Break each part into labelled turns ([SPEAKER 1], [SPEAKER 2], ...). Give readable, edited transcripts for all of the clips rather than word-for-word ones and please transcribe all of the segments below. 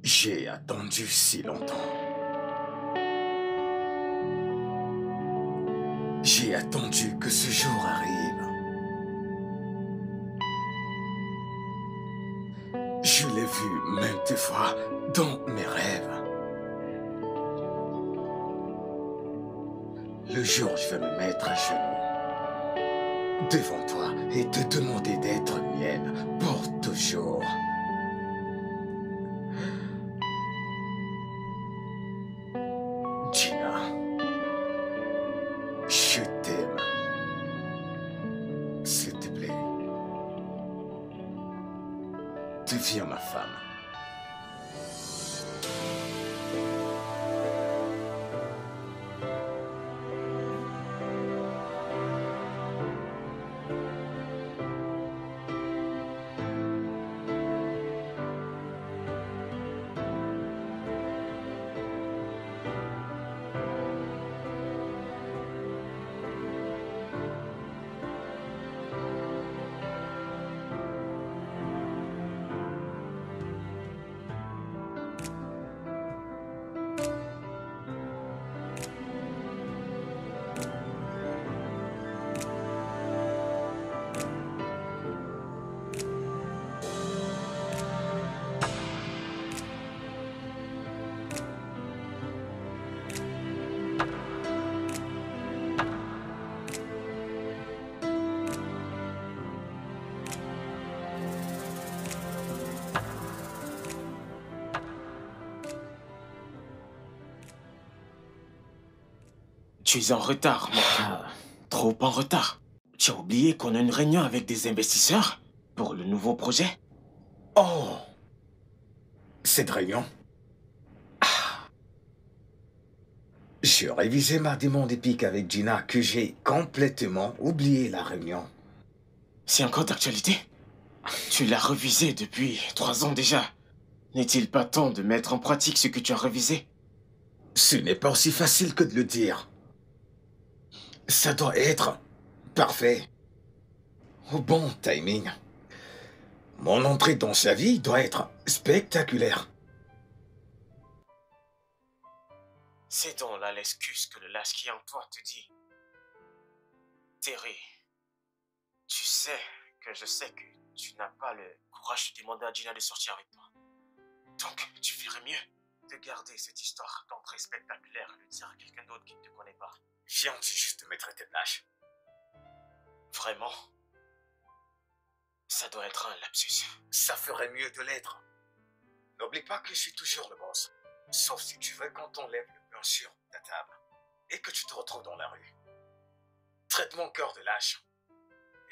[SPEAKER 1] J'ai attendu si longtemps. J'ai attendu que ce jour arrive. Je l'ai vu maintes fois dans mes rêves. Le jour où je vais me mettre à genoux devant toi et te demander d'être mienne pour toujours. Gina, je t'aime. S'il te plaît, deviens ma femme.
[SPEAKER 2] Tu es en retard, mon frère. Trop en retard. Tu as oublié qu'on a une réunion avec des investisseurs pour le nouveau projet?
[SPEAKER 1] Oh! Cette réunion? J'ai révisé mardi Monde Épique avec Gina que j'ai complètement oublié la réunion.
[SPEAKER 2] C'est encore d'actualité? Tu l'as revisé depuis 3 ans déjà. N'est-il pas temps de mettre en pratique ce que tu as révisé?
[SPEAKER 1] Ce n'est pas aussi facile que de le dire. Ça doit être parfait. Au bon timing. Mon entrée dans sa vie doit être spectaculaire.
[SPEAKER 2] C'est donc là l'excuse que le lâche qui est en toi te dit. Terry, tu sais que je sais que tu n'as pas le courage de demander à Gina de sortir avec toi. Donc, tu ferais mieux de garder cette histoire d'entrée spectaculaire et de dire à quelqu'un d'autre qui ne te connaît pas.
[SPEAKER 1] Viens juste de me traiter de lâche.
[SPEAKER 2] Vraiment? Ça doit être un lapsus.
[SPEAKER 1] Ça ferait mieux de l'être. N'oublie pas que je suis toujours le boss. Sauf si tu veux qu'on t'enlève le pain sur ta table et que tu te retrouves dans la rue. Traite mon cœur de lâche.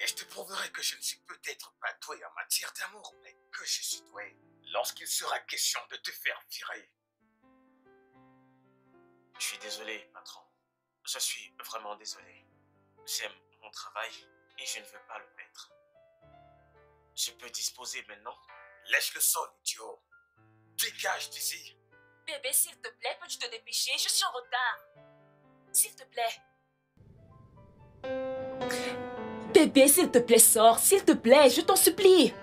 [SPEAKER 1] Et je te prouverai que je ne suis peut-être pas doué en matière d'amour, mais que je suis doué lorsqu'il sera question de te faire virer.
[SPEAKER 2] Je suis désolé, patron. Je suis vraiment désolé. J'aime mon travail et je ne veux pas le perdre. Je peux disposer maintenant?
[SPEAKER 1] Laisse le sol, idiot. Dégage d'ici.
[SPEAKER 3] Bébé, s'il te plaît, peux-tu te dépêcher? Je suis en retard. S'il te plaît. Bébé, s'il te plaît, sors. S'il te plaît, je t'en supplie.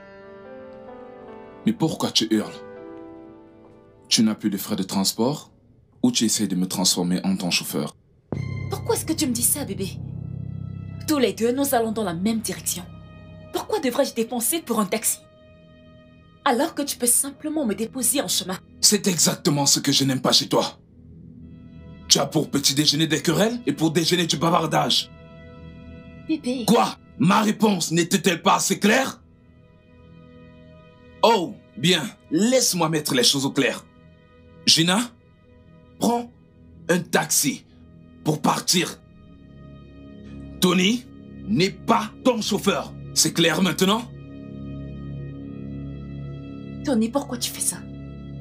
[SPEAKER 4] Mais pourquoi tu hurles? Tu n'as plus de frais de transport ou tu essaies de me transformer en ton chauffeur?
[SPEAKER 3] Pourquoi est-ce que tu me dis ça, bébé? Tous les deux, nous allons dans la même direction. Pourquoi devrais-je dépenser pour un taxi? Alors que tu peux simplement me déposer en chemin.
[SPEAKER 4] C'est exactement ce que je n'aime pas chez toi. Tu as pour petit déjeuner des querelles et pour déjeuner du bavardage.
[SPEAKER 3] Bébé...
[SPEAKER 4] Quoi? Ma réponse n'était-elle pas assez claire? Oh, bien, laisse-moi mettre les choses au clair. Gina, prends un taxi pour partir. Tony n'est pas ton chauffeur. C'est clair maintenant?
[SPEAKER 3] Tony, pourquoi tu fais ça?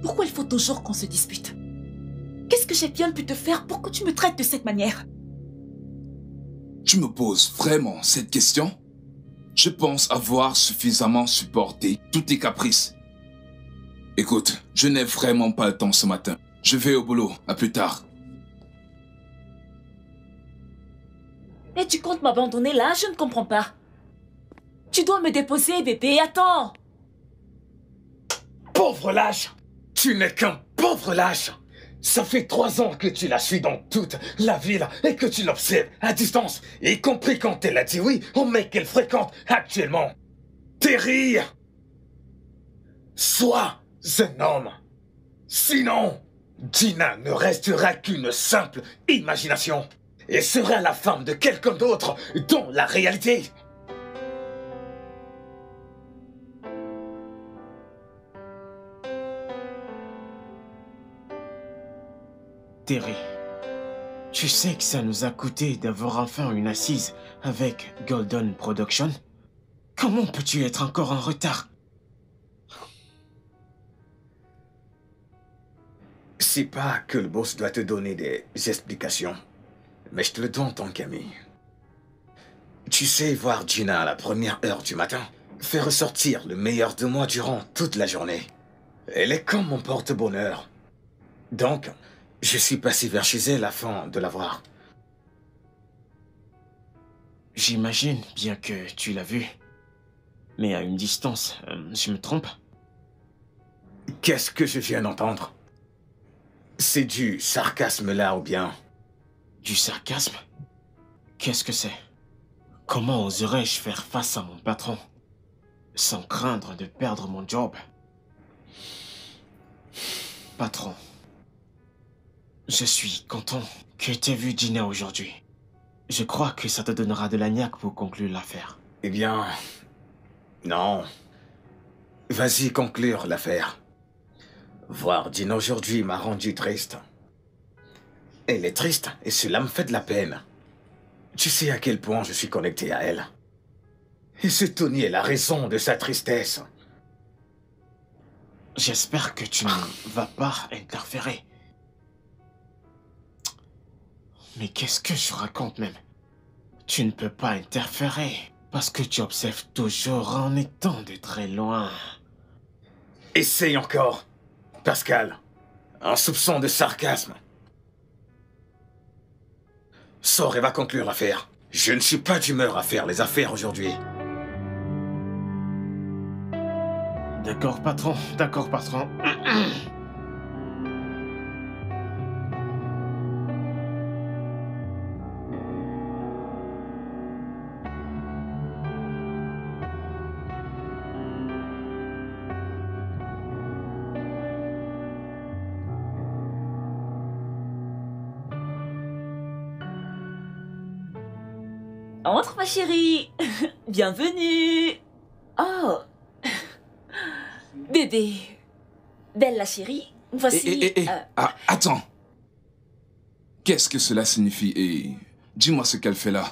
[SPEAKER 3] Pourquoi il faut toujours qu'on se dispute? Qu'est-ce que j'ai bien pu te faire pour que tu me traites de cette manière?
[SPEAKER 4] Tu me poses vraiment cette question? Je pense avoir suffisamment supporté tous tes caprices. Écoute, je n'ai vraiment pas le temps ce matin. Je vais au boulot. À plus tard.
[SPEAKER 3] Et tu comptes m'abandonner là? Je ne comprends pas. Tu dois me déposer, bébé. Attends.
[SPEAKER 1] Pauvre lâche! Tu n'es qu'un pauvre lâche! Ça fait 3 ans que tu la suis dans toute la ville et que tu l'observes à distance, y compris quand elle a dit oui au mec qu'elle fréquente actuellement. Terry! Sois un homme. Sinon, Gina ne restera qu'une simple imagination et sera la femme de quelqu'un d'autre dans la réalité.
[SPEAKER 2] Terry, tu sais que ça nous a coûté d'avoir enfin une assise avec Golden Production? Comment peux-tu être encore en retard?
[SPEAKER 1] C'est pas que le boss doit te donner des explications, mais je te le donne en tant qu'ami. Tu sais, voir Gina à la première heure du matin fait ressortir le meilleur de moi durant toute la journée. Elle est comme mon porte-bonheur. Donc, je suis passé vers chez elle afin de la voir.
[SPEAKER 2] J'imagine bien que tu l'as vue. Mais à une distance, je me trompe?
[SPEAKER 1] Qu'est-ce que je viens d'entendre? C'est du sarcasme là ou bien?
[SPEAKER 2] Du sarcasme? Qu'est-ce que c'est? Comment oserais-je faire face à mon patron sans craindre de perdre mon job? Patron, je suis content que tu aies vu Gina aujourd'hui. Je crois que ça te donnera de la niaque pour conclure l'affaire.
[SPEAKER 1] Eh bien, non. Vas-y conclure l'affaire. Voir Gina aujourd'hui m'a rendu triste. Elle est triste et cela me fait de la peine. Tu sais à quel point je suis connecté à elle. Et ce Tony est la raison de sa tristesse.
[SPEAKER 2] J'espère que tu ne vas pas interférer. Mais qu'est-ce que je raconte même? Tu ne peux pas interférer parce que tu observes toujours en étant de très loin.
[SPEAKER 1] Essaye encore, Pascal. Un soupçon de sarcasme. Sors et va conclure l'affaire. Je ne suis pas d'humeur à faire les affaires aujourd'hui.
[SPEAKER 2] D'accord, patron. D'accord, patron.
[SPEAKER 3] Entre, ma chérie. Bienvenue. Oh. Bébé. Belle la chérie. Voici...
[SPEAKER 4] Ah, attends. Qu'est-ce que cela signifie et dis-moi ce qu'elle fait là.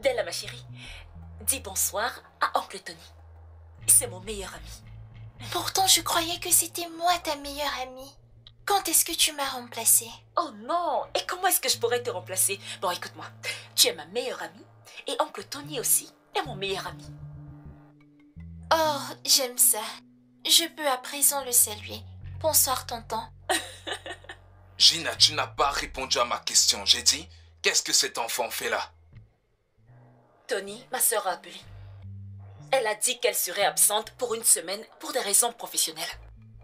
[SPEAKER 3] Belle ma chérie. Dis bonsoir à Oncle Tony. C'est mon meilleur ami.
[SPEAKER 5] Pourtant, je croyais que c'était moi ta meilleure amie. Quand est-ce que tu m'as remplacée?
[SPEAKER 3] Oh non. Et comment est-ce que je pourrais te remplacer? Bon, écoute-moi. Tu es ma meilleure amie. Et Oncle Tony aussi est mon meilleur ami.
[SPEAKER 5] Oh, j'aime ça. Je peux à présent le saluer. Bonsoir, tonton.
[SPEAKER 4] Gina, tu n'as pas répondu à ma question. J'ai dit, qu'est-ce que cet enfant fait là?
[SPEAKER 3] Tony, ma sœur a appelé. Elle a dit qu'elle serait absente pour une semaine pour des raisons professionnelles.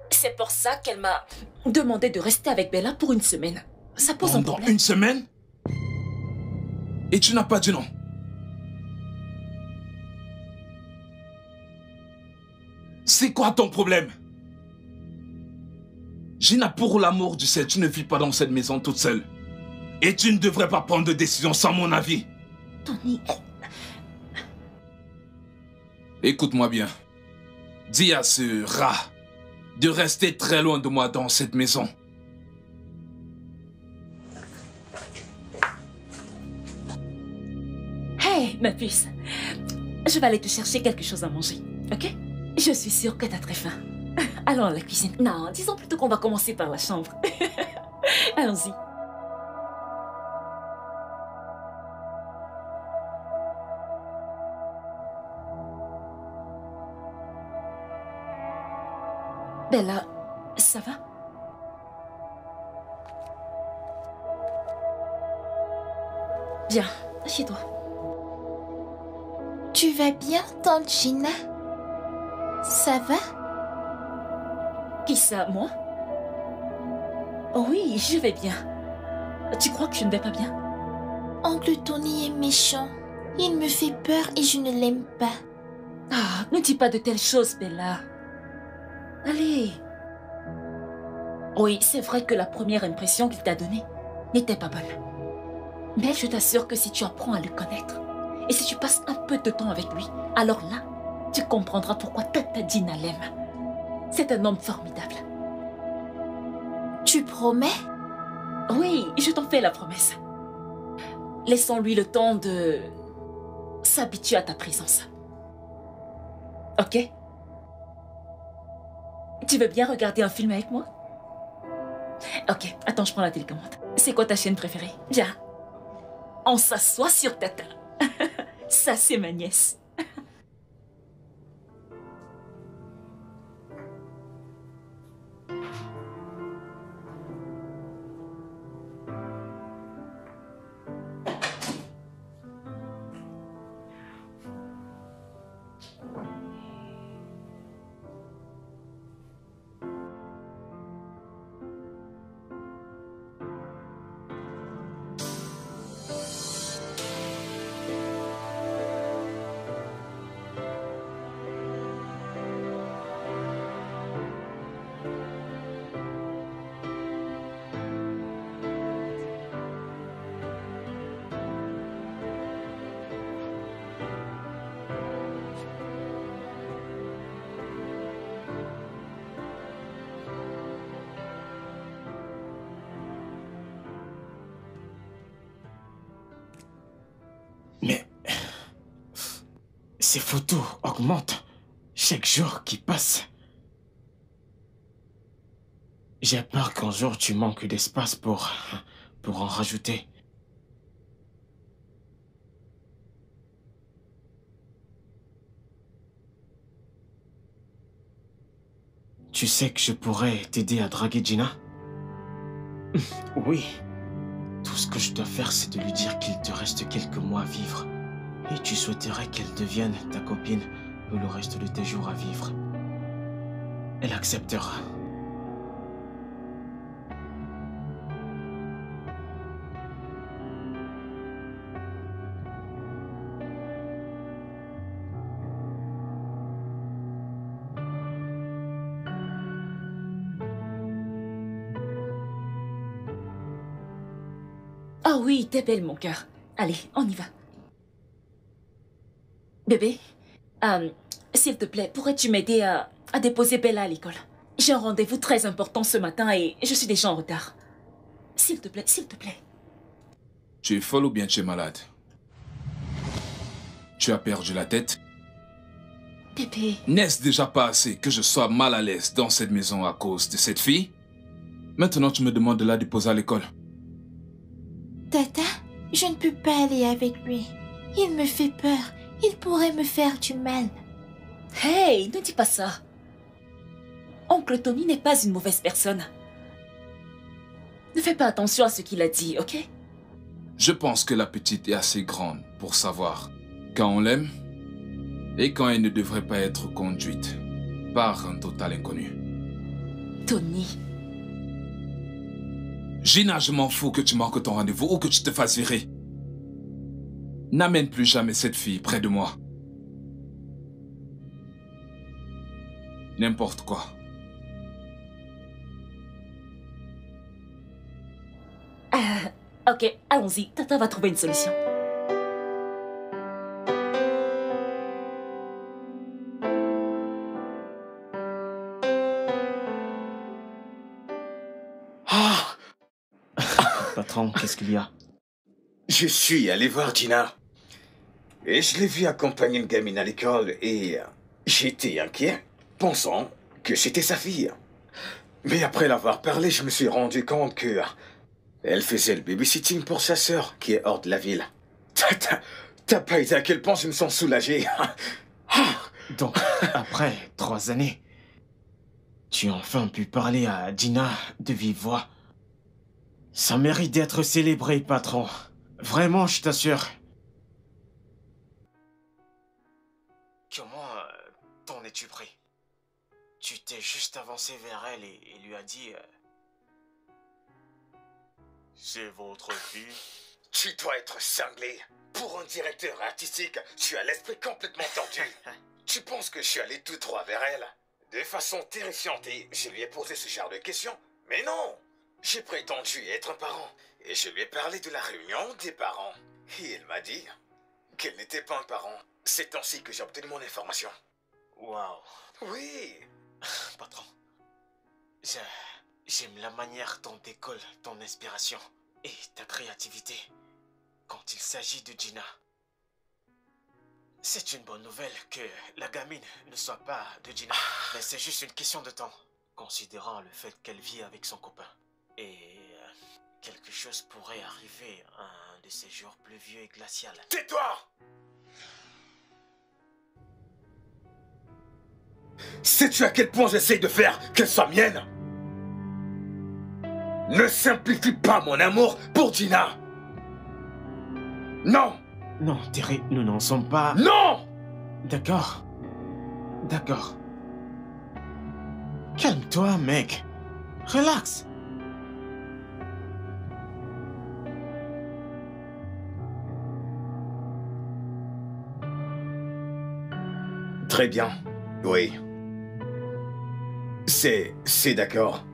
[SPEAKER 3] C'est pour ça qu'elle m'a demandé de rester avec Bella pour une semaine. Ça pose un problème.
[SPEAKER 4] Une semaine? Et tu n'as pas dit non? C'est quoi ton problème? Gina, pour l'amour du ciel, tu ne vis pas dans cette maison toute seule. Et tu ne devrais pas prendre de décision sans mon avis.
[SPEAKER 3] Tony...
[SPEAKER 4] Écoute-moi bien. Dis à ce rat de rester très loin de moi dans cette maison.
[SPEAKER 3] Hey, ma puce. Je vais aller te chercher quelque chose à manger, ok? Je suis sûre que t'as très faim. Allons à la cuisine. Non, disons plutôt qu'on va commencer par la chambre. Allons-y. Bella, ça va? Viens, assieds-toi.
[SPEAKER 5] Tu vas bien, tante Gina? Ça va?
[SPEAKER 3] Qui ça, moi? Oh oui, je vais bien. Tu crois que je ne vais pas bien?
[SPEAKER 5] Oncle Tony est méchant. Il me fait peur et je ne l'aime pas.
[SPEAKER 3] Ah, ne dis pas de telles choses, Bella. Allez. Oui, c'est vrai que la première impression qu'il t'a donnée n'était pas bonne. Mais je t'assure que si tu apprends à le connaître, et si tu passes un peu de temps avec lui, alors là, tu comprendras pourquoi Tata Dina l'aime. C'est un homme formidable.
[SPEAKER 5] Tu promets?
[SPEAKER 3] Oui, je t'en fais la promesse. Laissons-lui le temps de s'habituer à ta présence. Ok? Tu veux bien regarder un film avec moi? Ok, attends, je prends la télécommande. C'est quoi ta chaîne préférée? Viens. On s'assoit sur Tata. Ça, c'est ma nièce.
[SPEAKER 2] Mais ces photos augmentent chaque jour qui passe. J'ai peur qu'un jour tu manques d'espace pour en rajouter. Tu sais que je pourrais t'aider à draguer Gina? Oui. Tout ce que je dois faire, c'est de lui dire qu'il te reste quelques mois à vivre. Et tu souhaiterais qu'elle devienne ta copine pour le reste de tes jours à vivre. Elle acceptera.
[SPEAKER 3] Ah oui, t'es belle, mon cœur. Allez, on y va. Bébé, s'il te plaît, pourrais-tu m'aider à déposer Bella à l'école? J'ai un rendez-vous très important ce matin et je suis déjà en retard. S'il te plaît, s'il te plaît.
[SPEAKER 4] Tu es folle ou bien tu es malade? Tu as perdu la tête?
[SPEAKER 3] Bébé.
[SPEAKER 4] N'est-ce déjà pas assez que je sois mal à l'aise dans cette maison à cause de cette fille? Maintenant, tu me demandes de la déposer à l'école.
[SPEAKER 5] Tata, je ne peux pas aller avec lui. Il me fait peur. Il pourrait me faire du mal.
[SPEAKER 3] Hey, ne dis pas ça. Oncle Tony n'est pas une mauvaise personne. Ne fais pas attention à ce qu'il a dit, ok?
[SPEAKER 4] Je pense que la petite est assez grande pour savoir quand on l'aime et quand elle ne devrait pas être conduite par un total inconnu.
[SPEAKER 3] Tony.
[SPEAKER 4] Gina, je m'en fous que tu manques ton rendez-vous ou que tu te fasses virer. N'amène plus jamais cette fille près de moi. N'importe quoi.
[SPEAKER 3] Ok, allons-y. Tata va trouver une solution.
[SPEAKER 1] Ah,
[SPEAKER 2] Patron, qu'est-ce qu'il y a?
[SPEAKER 1] je suis allé voir Gina. Et je l'ai vue accompagner une gamine à l'école et j'étais inquiet, pensant que c'était sa fille. Mais après l'avoir parlé, je me suis rendu compte que elle faisait le babysitting pour sa sœur qui est hors de la ville. T'as pas idée à quel point je me sens soulagé.
[SPEAKER 2] Donc, après 3 années, Tu as enfin pu parler à Gina de vive voix. Ça mérite d'être célébré, patron. Vraiment, je t'assure. Comment t'en es-tu pris? Tu t'es juste avancé vers elle et lui as dit... C'est votre fille?
[SPEAKER 1] Tu dois être cinglé. Pour un directeur artistique, tu as l'esprit complètement tordu. Tu penses que je suis allé tout droit vers elle? De façon terrifiante, et je lui ai posé ce genre de questions. Mais non! J'ai prétendu être un parent. Et je lui ai parlé de la réunion des parents. Et elle m'a dit qu'elle n'était pas un parent. C'est ainsi que j'ai obtenu mon information.
[SPEAKER 2] Waouh.
[SPEAKER 1] Oui.
[SPEAKER 2] Patron, j'aime la manière dont décolle ton inspiration et ta créativité quand il s'agit de Gina. C'est une bonne nouvelle que la gamine ne soit pas de Gina, mais c'est juste une question de temps, considérant le fait qu'elle vit avec son copain. Et quelque chose pourrait arriver un de ces jours pluvieux et glaciaux.
[SPEAKER 1] Tais-toi! Sais-tu à quel point j'essaye de faire qu'elle soit mienne? Ne simplifie pas mon amour pour Gina! Non!
[SPEAKER 2] Non, Terry, nous n'en sommes pas...
[SPEAKER 1] Non!
[SPEAKER 2] D'accord. D'accord. Calme-toi, mec. Relax.
[SPEAKER 1] Très bien. Oui. C'est d'accord.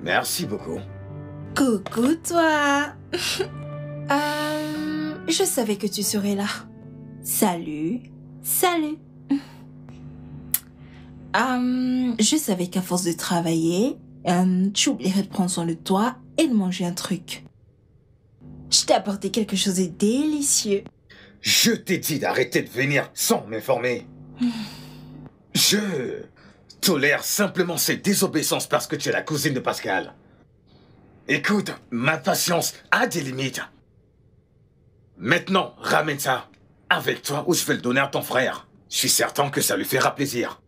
[SPEAKER 1] Merci beaucoup.
[SPEAKER 5] Coucou toi. Je savais que tu serais là. Salut. Salut. Je savais qu'à force de travailler, tu oublierais de prendre soin de toi et de manger un truc. Je t'ai apporté quelque chose de délicieux.
[SPEAKER 1] Je t'ai dit d'arrêter de venir sans m'informer. Je tolère simplement ces désobéissances parce que tu es la cousine de Pascal. Écoute, ma patience a des limites. Maintenant, ramène ça avec toi ou je vais le donner à ton frère. Je suis certain que ça lui fera plaisir.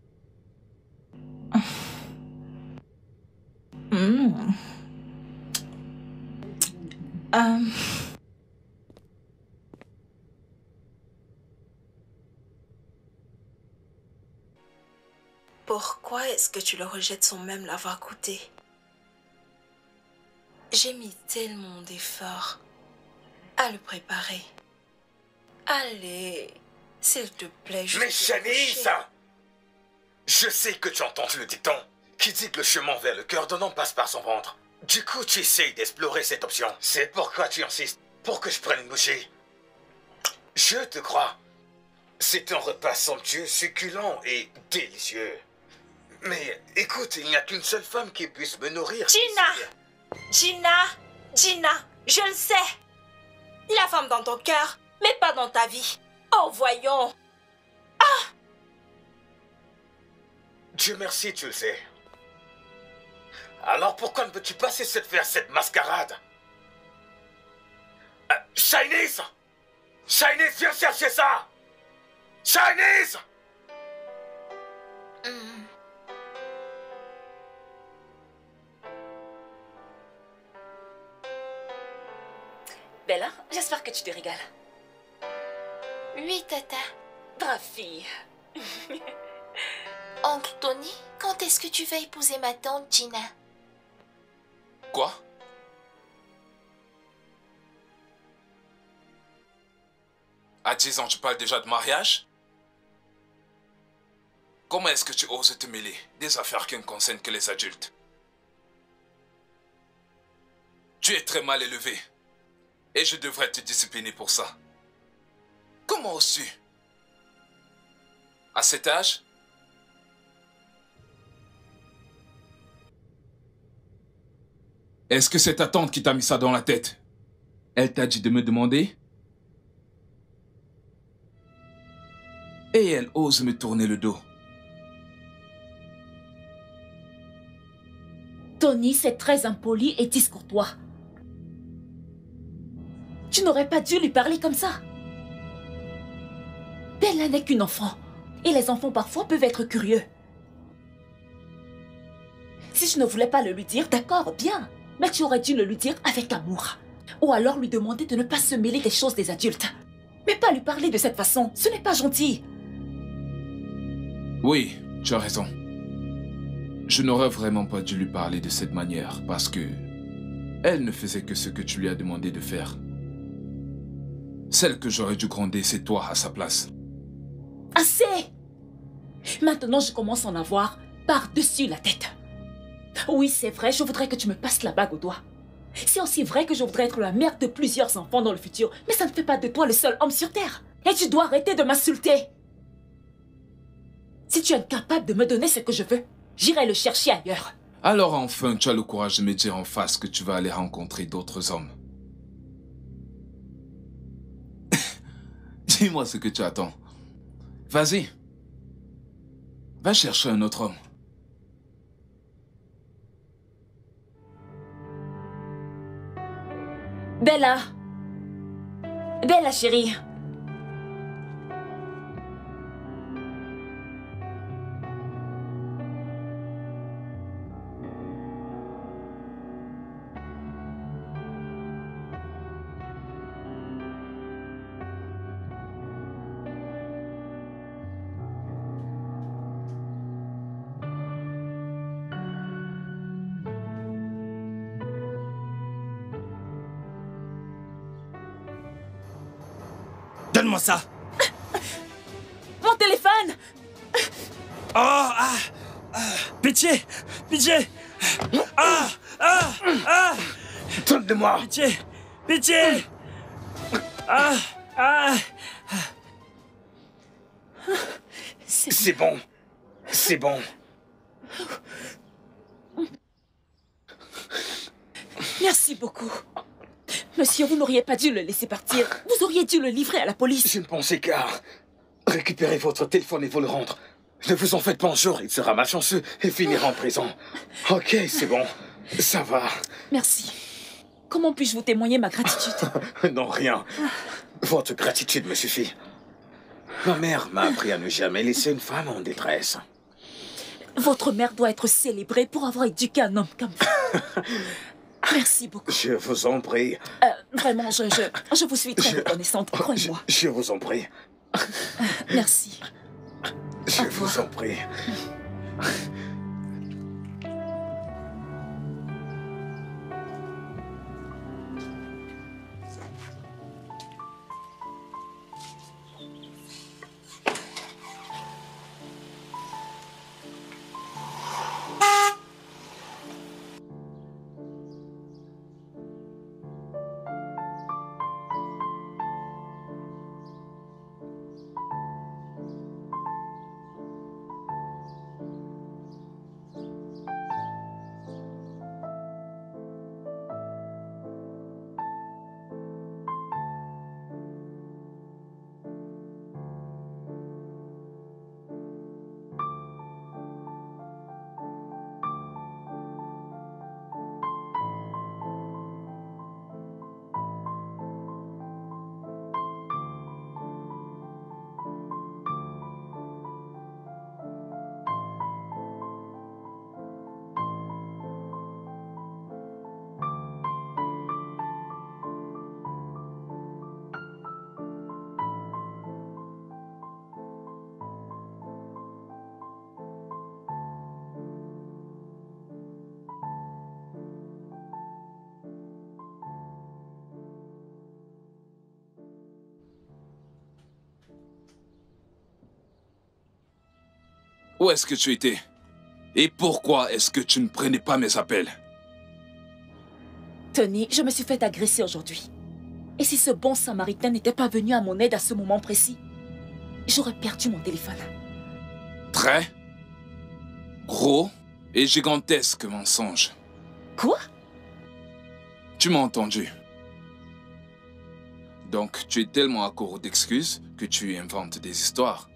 [SPEAKER 5] Pourquoi est-ce que tu le rejettes sans même l'avoir goûté? J'ai mis tellement d'efforts à le préparer. Allez, s'il te plaît, je
[SPEAKER 1] Mais Shanice, je sais que tu entends le dicton qui dit que le chemin vers le cœur d'un homme passe par son ventre. Du coup, tu essayes d'explorer cette option. C'est pourquoi tu insistes pour que je prenne une bouchée. Je te crois. C'est un repas somptueux, succulent et délicieux. Mais écoute, il n'y a qu'une seule femme qui puisse me nourrir.
[SPEAKER 5] Gina, je le sais. La femme dans ton cœur, mais pas dans ta vie. Oh, voyons.
[SPEAKER 1] Dieu merci, tu le sais. Alors pourquoi ne veux-tu pas cesser de faire cette mascarade? Shinice! Shinice, viens chercher ça! Shinice!
[SPEAKER 3] Bella, j'espère que tu te régales.
[SPEAKER 5] Oui, tata.
[SPEAKER 3] Brave fille.
[SPEAKER 5] Oncle Tony, quand est-ce que tu vas épouser ma tante Gina?
[SPEAKER 4] Quoi? À 10 ans, tu parles déjà de mariage? Comment est-ce que tu oses te mêler des affaires qui ne concernent que les adultes? Tu es très mal élevé. Et je devrais te discipliner pour ça. Comment oses-tu? À cet âge? Est-ce que c'est ta tante qui t'a mis ça dans la tête? Elle t'a dit de me demander? Et elle ose me tourner le dos.
[SPEAKER 3] Tony, c'est très impoli et discourtois. Tu n'aurais pas dû lui parler comme ça. Bella n'est qu'une enfant. Et les enfants parfois peuvent être curieux. Si je ne voulais pas le lui dire, d'accord, bien. Mais tu aurais dû le lui dire avec amour. Ou alors lui demander de ne pas se mêler des choses des adultes. Mais pas lui parler de cette façon. Ce n'est pas gentil.
[SPEAKER 4] Oui, tu as raison. Je n'aurais vraiment pas dû lui parler de cette manière parce que elle ne faisait que ce que tu lui as demandé de faire. Celle que j'aurais dû gronder, c'est toi à sa place.
[SPEAKER 3] Assez! Maintenant, je commence à en avoir par-dessus la tête. Oui, c'est vrai, je voudrais que tu me passes la bague au doigt. C'est aussi vrai que je voudrais être la mère de plusieurs enfants dans le futur, mais ça ne fait pas de toi le seul homme sur Terre. Et tu dois arrêter de m'insulter. Si tu es incapable de me donner ce que je veux, j'irai le chercher ailleurs.
[SPEAKER 4] Alors enfin, tu as le courage de me dire en face que tu vas aller rencontrer d'autres hommes. Dis-moi ce que tu attends. Vas-y. Va chercher un autre homme.
[SPEAKER 3] Bella. Bella, chérie.
[SPEAKER 6] Donne-moi ça.
[SPEAKER 3] Mon téléphone!
[SPEAKER 6] Oh, ah, pitié, pitié. Ah, ah, ah,
[SPEAKER 1] Donne-le-moi.
[SPEAKER 6] pitié, pitié. Ah, ah.
[SPEAKER 1] C'est bon. C'est bon.
[SPEAKER 3] Merci beaucoup. Monsieur, vous n'auriez pas dû le laisser partir. Vous auriez dû le livrer à la police.
[SPEAKER 1] Je ne pensais qu'à récupérer votre téléphone et vous le rendre. Ne vous en faites pas un jour, il sera malchanceux et finira en prison. Ok, c'est bon. Ça va.
[SPEAKER 3] Merci. Comment puis-je vous témoigner ma gratitude?
[SPEAKER 1] Non, rien. Votre gratitude me suffit. Ma mère m'a appris à ne jamais laisser une femme en détresse.
[SPEAKER 3] Votre mère doit être célébrée pour avoir éduqué un homme comme vous. Merci beaucoup.
[SPEAKER 1] Je vous en prie.
[SPEAKER 3] Vraiment, je vous suis très reconnaissante, croyez-moi.
[SPEAKER 1] Je vous en prie.
[SPEAKER 3] Merci.
[SPEAKER 1] Je vous en prie.
[SPEAKER 4] Où est-ce que tu étais? Et pourquoi est-ce que tu ne prenais pas mes appels?
[SPEAKER 3] Tony, je me suis fait agresser aujourd'hui. Et si ce bon samaritain n'était pas venu à mon aide à ce moment précis, j'aurais perdu mon téléphone.
[SPEAKER 4] Très gros et gigantesque mensonge.
[SPEAKER 3] Quoi?
[SPEAKER 4] Tu m'as entendu. Donc, tu es tellement à court d'excuses que tu inventes des histoires.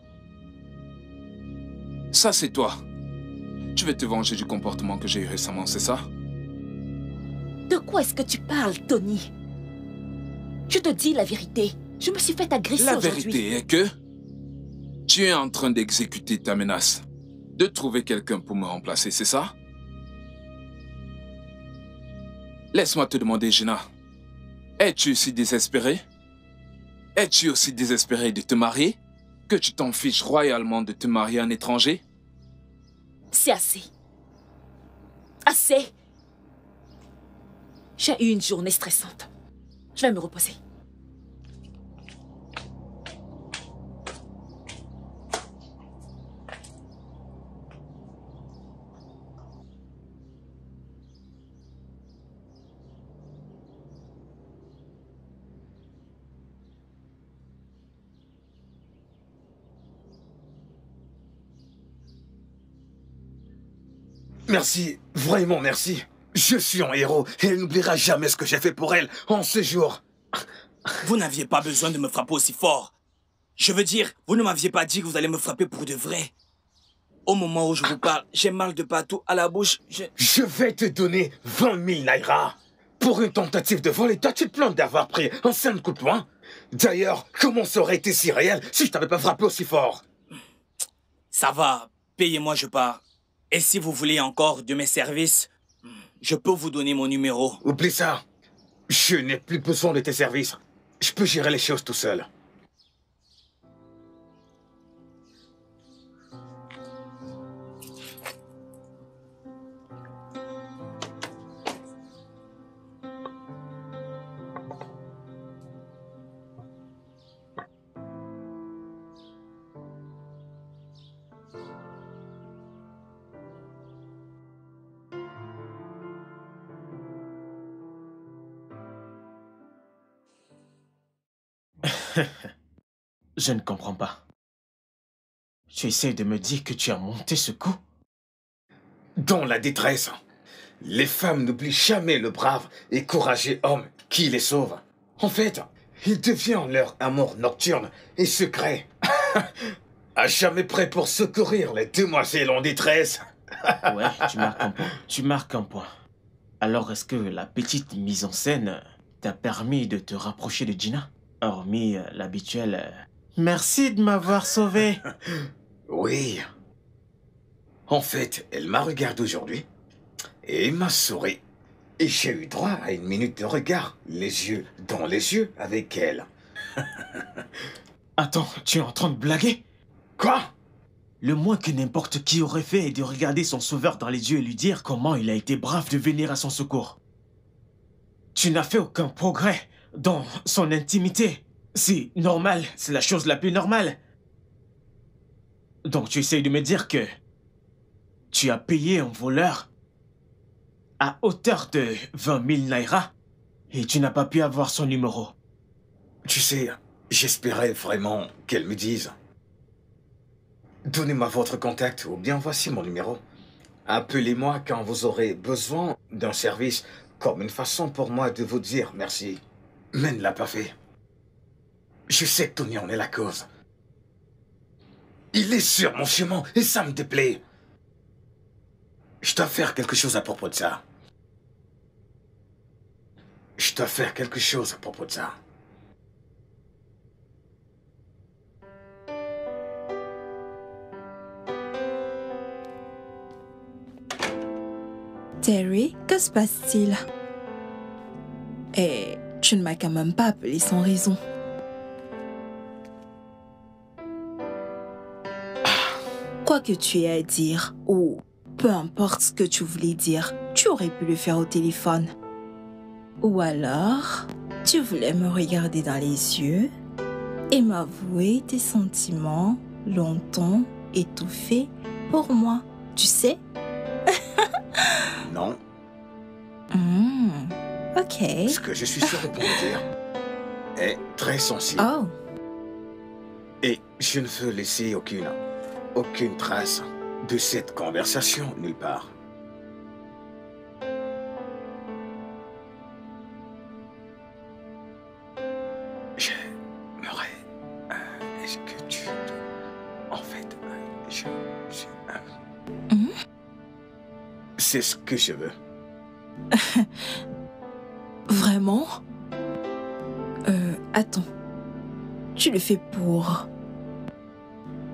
[SPEAKER 4] Ça, c'est toi. Tu veux te venger du comportement que j'ai eu récemment, c'est ça?
[SPEAKER 3] De quoi est-ce que tu parles, Tony? Je te dis la vérité. Je me suis fait agresser
[SPEAKER 4] La
[SPEAKER 3] aujourd'hui.
[SPEAKER 4] vérité est que tu es en train d'exécuter ta menace. De trouver quelqu'un pour me remplacer, c'est ça? Laisse-moi te demander, Gina. Es-tu aussi désespérée? Es-tu aussi désespérée de te marier que tu t'en fiches royalement de te marier à un étranger?
[SPEAKER 3] C'est assez. Assez. J'ai eu une journée stressante. Je vais me reposer.
[SPEAKER 1] Merci, vraiment merci. Je suis un héros et elle n'oubliera jamais ce que j'ai fait pour elle en ce jour.
[SPEAKER 6] Vous n'aviez pas besoin de me frapper aussi fort. Je veux dire, vous ne m'aviez pas dit que vous allez me frapper pour de vrai. Au moment où je vous parle, j'ai mal de partout à la bouche.
[SPEAKER 1] Je vais te donner 20 000 naira. Pour une tentative de vol, et toi tu te plains d'avoir pris un 5 coups de poing. D'ailleurs, comment ça aurait été si réel si je t'avais pas frappé aussi fort?
[SPEAKER 6] Ça va, payez-moi, je pars. Et si vous voulez encore de mes services, je peux vous donner mon numéro.
[SPEAKER 1] Oublie ça. Je n'ai plus besoin de tes services. Je peux gérer les choses tout seul.
[SPEAKER 2] Je ne comprends pas. Tu essaies de me dire que tu as monté ce coup?
[SPEAKER 1] Dans la détresse, les femmes n'oublient jamais le brave et courageux homme qui les sauve. En fait, il devient leur amour nocturne et secret. À jamais prêt pour secourir les demoiselles en détresse.
[SPEAKER 2] Ouais, tu marques un point. Tu marques un point. Alors, est-ce que la petite mise en scène t'a permis de te rapprocher de Gina? Hormis l'habituel merci de m'avoir sauvé.
[SPEAKER 1] Oui. En fait, elle m'a regardé aujourd'hui et m'a souri. Et j'ai eu droit à une minute de regard, les yeux dans les yeux avec elle.
[SPEAKER 2] Attends, tu es en train de blaguer?
[SPEAKER 1] Quoi?
[SPEAKER 2] Le moins que n'importe qui aurait fait est de regarder son sauveur dans les yeux et lui dire comment il a été brave de venir à son secours. Tu n'as fait aucun progrès dans son intimité. C'est normal, c'est la chose la plus normale. Donc tu essayes de me dire que tu as payé un voleur à hauteur de 20 000 naira et tu n'as pas pu avoir son numéro.
[SPEAKER 1] Tu sais, j'espérais vraiment qu'elle me dise. Donnez-moi votre contact ou bien voici mon numéro. Appelez-moi quand vous aurez besoin d'un service comme une façon pour moi de vous dire merci. Mais ne l'a pas fait. Je sais que Tony en est la cause. Il est sur mon chemin et ça me déplaît. Je dois faire quelque chose à propos de ça. Je dois faire quelque chose à propos de ça.
[SPEAKER 5] Terry, que se passe-t-il? Et tu ne m'as quand même pas appelé sans raison. Quoi que tu aies à dire, ou peu importe ce que tu voulais dire, tu aurais pu le faire au téléphone. Ou alors, tu voulais me regarder dans les yeux et m'avouer tes sentiments longtemps étouffés pour moi, tu sais?
[SPEAKER 1] Non.
[SPEAKER 5] Ok.
[SPEAKER 1] Ce que je suis sûr de pouvoir dire est très sensible.
[SPEAKER 5] Oh.
[SPEAKER 1] Et je ne veux laisser aucune trace de cette conversation nulle part. J'aimerais... Est-ce que tu... En fait, c'est ce que je veux.
[SPEAKER 5] Vraiment? Attends. Tu le fais pour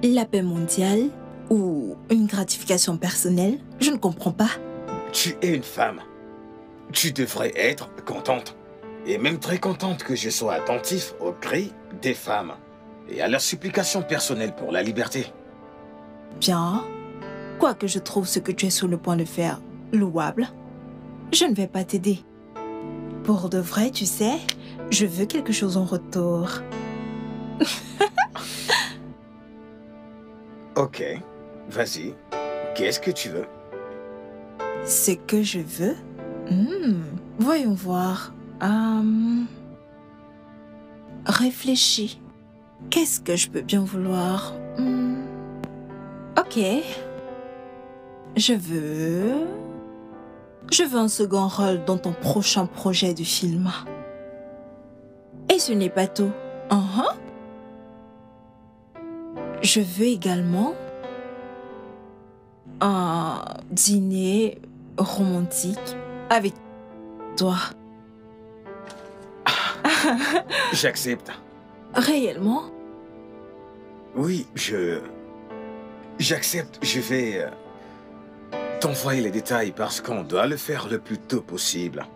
[SPEAKER 5] la paix mondiale ou une gratification personnelle? Je ne comprends pas.
[SPEAKER 1] Tu es une femme. Tu devrais être contente. Et même très contente que je sois attentif aux cris des femmes et à leurs supplications personnelles pour la liberté.
[SPEAKER 5] Bien. Quoique je trouve ce que tu es sur le point de faire louable, je ne vais pas t'aider. Pour de vrai, tu sais, je veux quelque chose en retour.
[SPEAKER 1] Ok, vas-y. Qu'est-ce que tu veux?
[SPEAKER 5] Ce que je veux? Voyons voir. Réfléchis. Qu'est-ce que je peux bien vouloir? Ok. Je veux un second rôle dans ton prochain projet de film. Et ce n'est pas tout. Je veux également un dîner romantique avec toi.
[SPEAKER 1] J'accepte.
[SPEAKER 5] Réellement?
[SPEAKER 1] Oui, j'accepte. Je vais t'envoyer les détails parce qu'on doit le faire le plus tôt possible.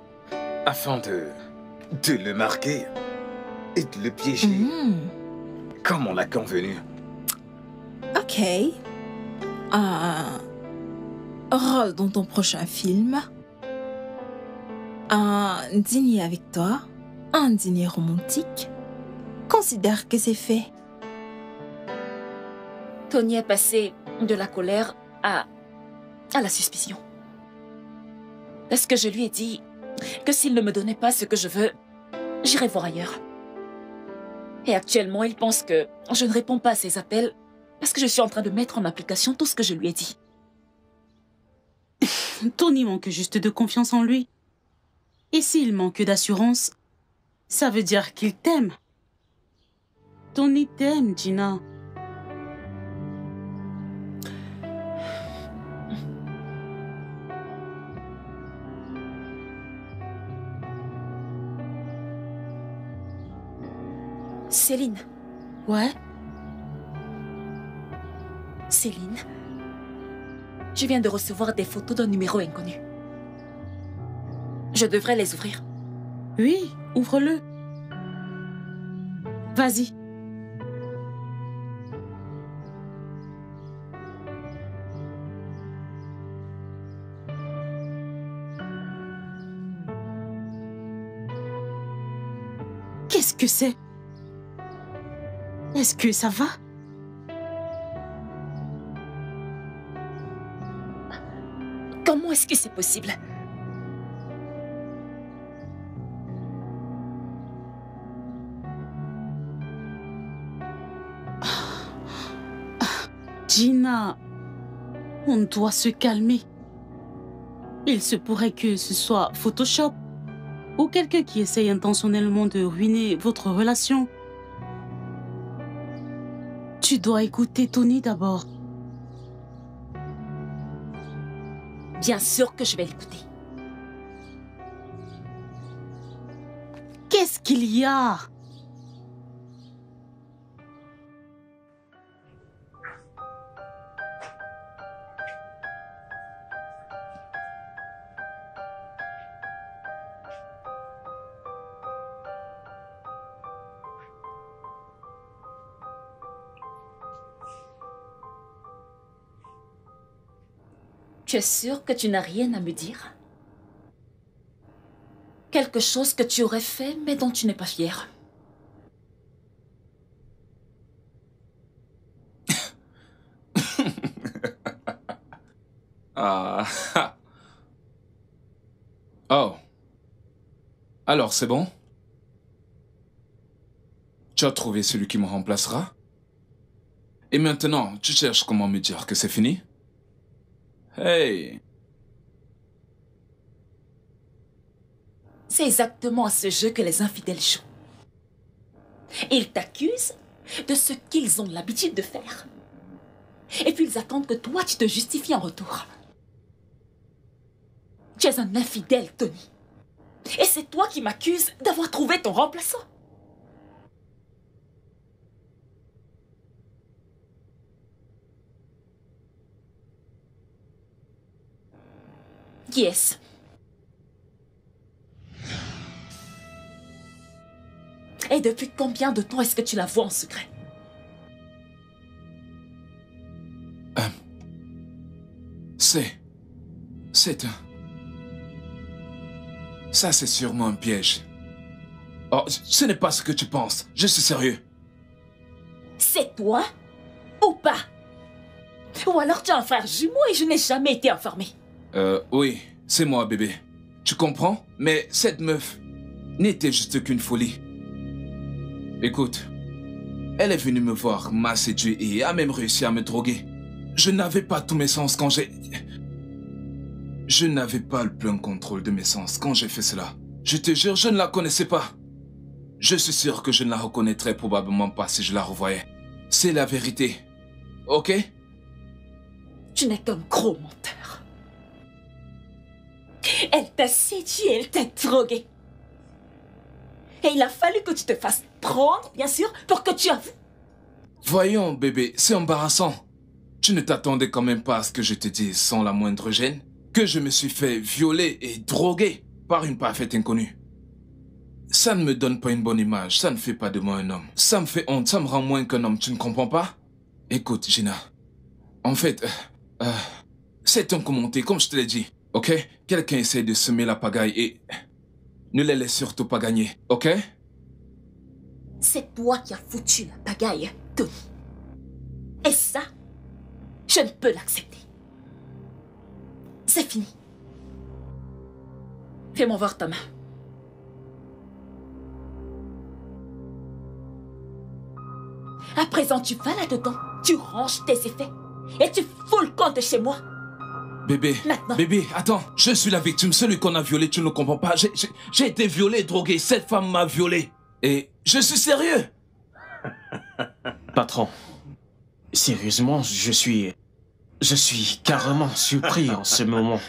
[SPEAKER 1] Afin de le marquer et de le piéger. Comme on l'a convenu.
[SPEAKER 5] Ok. Un rôle dans ton prochain film. Un dîner avec toi. Un dîner romantique. Considère que c'est fait.
[SPEAKER 3] Tony est passé de la colère à la suspicion. Parce que je lui ai dit que s'il ne me donnait pas ce que je veux, j'irai voir ailleurs. Et actuellement, il pense que je ne réponds pas à ses appels parce que je suis en train de mettre en application tout ce que je lui ai dit.
[SPEAKER 7] Tony manque juste de confiance en lui. Et s'il manque d'assurance, ça veut dire qu'il t'aime. Tony t'aime, Gina.
[SPEAKER 3] Céline.
[SPEAKER 7] Ouais?
[SPEAKER 3] Céline. Je viens de recevoir des photos d'un numéro inconnu. Je devrais les ouvrir.
[SPEAKER 7] Oui, ouvre-le. Vas-y. Qu'est-ce que c'est? Est-ce que ça va?
[SPEAKER 3] Comment est-ce que c'est possible?
[SPEAKER 7] Gina, on doit se calmer. Il se pourrait que ce soit Photoshop ou quelqu'un qui essaye intentionnellement de ruiner votre relation. Tu dois écouter Tony d'abord.
[SPEAKER 3] Bien sûr que je vais l'écouter.
[SPEAKER 7] Qu'est-ce qu'il y a?
[SPEAKER 3] Tu es sûr que tu n'as rien à me dire? Quelque chose que tu aurais fait, mais dont tu n'es pas fier.
[SPEAKER 4] Ah. Oh. Alors, c'est bon? Tu as trouvé celui qui me remplacera? Et maintenant, tu cherches comment me dire que c'est fini? Hey!
[SPEAKER 3] C'est exactement à ce jeu que les infidèles jouent. Ils t'accusent de ce qu'ils ont l'habitude de faire. Et puis ils attendent que toi, tu te justifies en retour. Tu es un infidèle, Tony. Et c'est toi qui m'accuses d'avoir trouvé ton remplaçant. Qui est-ce? depuis combien de temps est-ce que tu la vois en secret?
[SPEAKER 4] C'est un... Ça, c'est sûrement un piège. Oh, ce n'est pas ce que tu penses. Je suis sérieux.
[SPEAKER 3] C'est toi ou pas? Ou alors tu as un frère jumeau et je n'ai jamais été informée.
[SPEAKER 4] Oui, c'est moi, bébé. Tu comprends? Mais cette meuf n'était juste qu'une folie. Écoute, elle est venue me voir, m'a séduit et a même réussi à me droguer. Je n'avais pas tous mes sens quand j'ai... Je n'avais pas le plein contrôle de mes sens quand j'ai fait cela. Je te jure, je ne la connaissais pas. Je suis sûr que je ne la reconnaîtrais probablement pas si je la revoyais. C'est la vérité. Ok?
[SPEAKER 3] Tu n'es qu'un gros menteur. Elle t'a séduit, elle t'a drogué. Et il a fallu que tu te fasses prendre, bien sûr, pour que tu avoues.
[SPEAKER 4] Voyons, bébé, c'est embarrassant. Tu ne t'attendais quand même pas à ce que je te dise sans la moindre gêne? Que je me suis fait violer et droguer par une parfaite inconnue. Ça ne me donne pas une bonne image, ça ne fait pas de moi un homme. Ça me fait honte, ça me rend moins qu'un homme, tu ne comprends pas? Écoute, Gina, en fait, c'est un commenté, comme je te l'ai dit, ok? Quelqu'un essaie de semer la pagaille et ne les laisse surtout pas gagner, ok?
[SPEAKER 3] C'est toi qui as foutu la pagaille, Tony. Et ça, je ne peux l'accepter. C'est fini. Fais-moi voir ta main. À présent, tu vas là-dedans, tu ranges tes effets et tu fous le camp de chez moi.
[SPEAKER 4] Bébé,
[SPEAKER 3] Maintenant.
[SPEAKER 4] Bébé, attends, je suis la victime, celui qu'on a violé, tu ne comprends pas. J'ai été violé, drogué, cette femme m'a violé. Et je suis sérieux.
[SPEAKER 2] Patron, sérieusement, je suis carrément surpris en ce moment.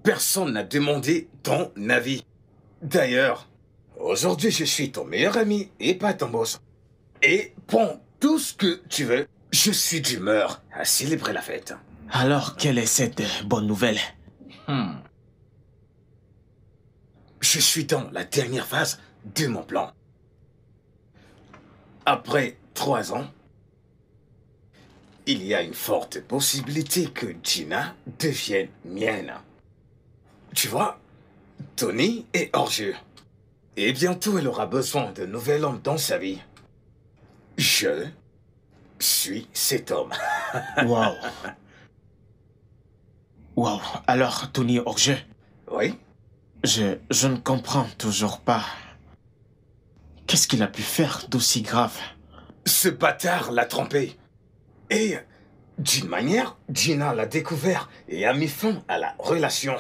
[SPEAKER 1] Personne n'a demandé ton avis. D'ailleurs, aujourd'hui, je suis ton meilleur ami et pas ton boss. Et prends tout ce que tu veux. Je suis d'humeur à célébrer la fête.
[SPEAKER 2] Alors, quelle est cette bonne nouvelle?
[SPEAKER 1] Je suis dans la dernière phase de mon plan. Après 3 ans, il y a une forte possibilité que Gina devienne mienne. Tu vois, Tony est hors jeu. Et bientôt, elle aura besoin d'un nouvel homme dans sa vie. Je suis cet homme.
[SPEAKER 2] Waouh. Waouh. Alors, Tony hors jeu?
[SPEAKER 1] Oui?
[SPEAKER 2] Je ne comprends toujours pas. Qu'est-ce qu'il a pu faire d'aussi grave?
[SPEAKER 1] Ce bâtard l'a trompé. Et, d'une manière, Gina l'a découvert et a mis fin à la relation.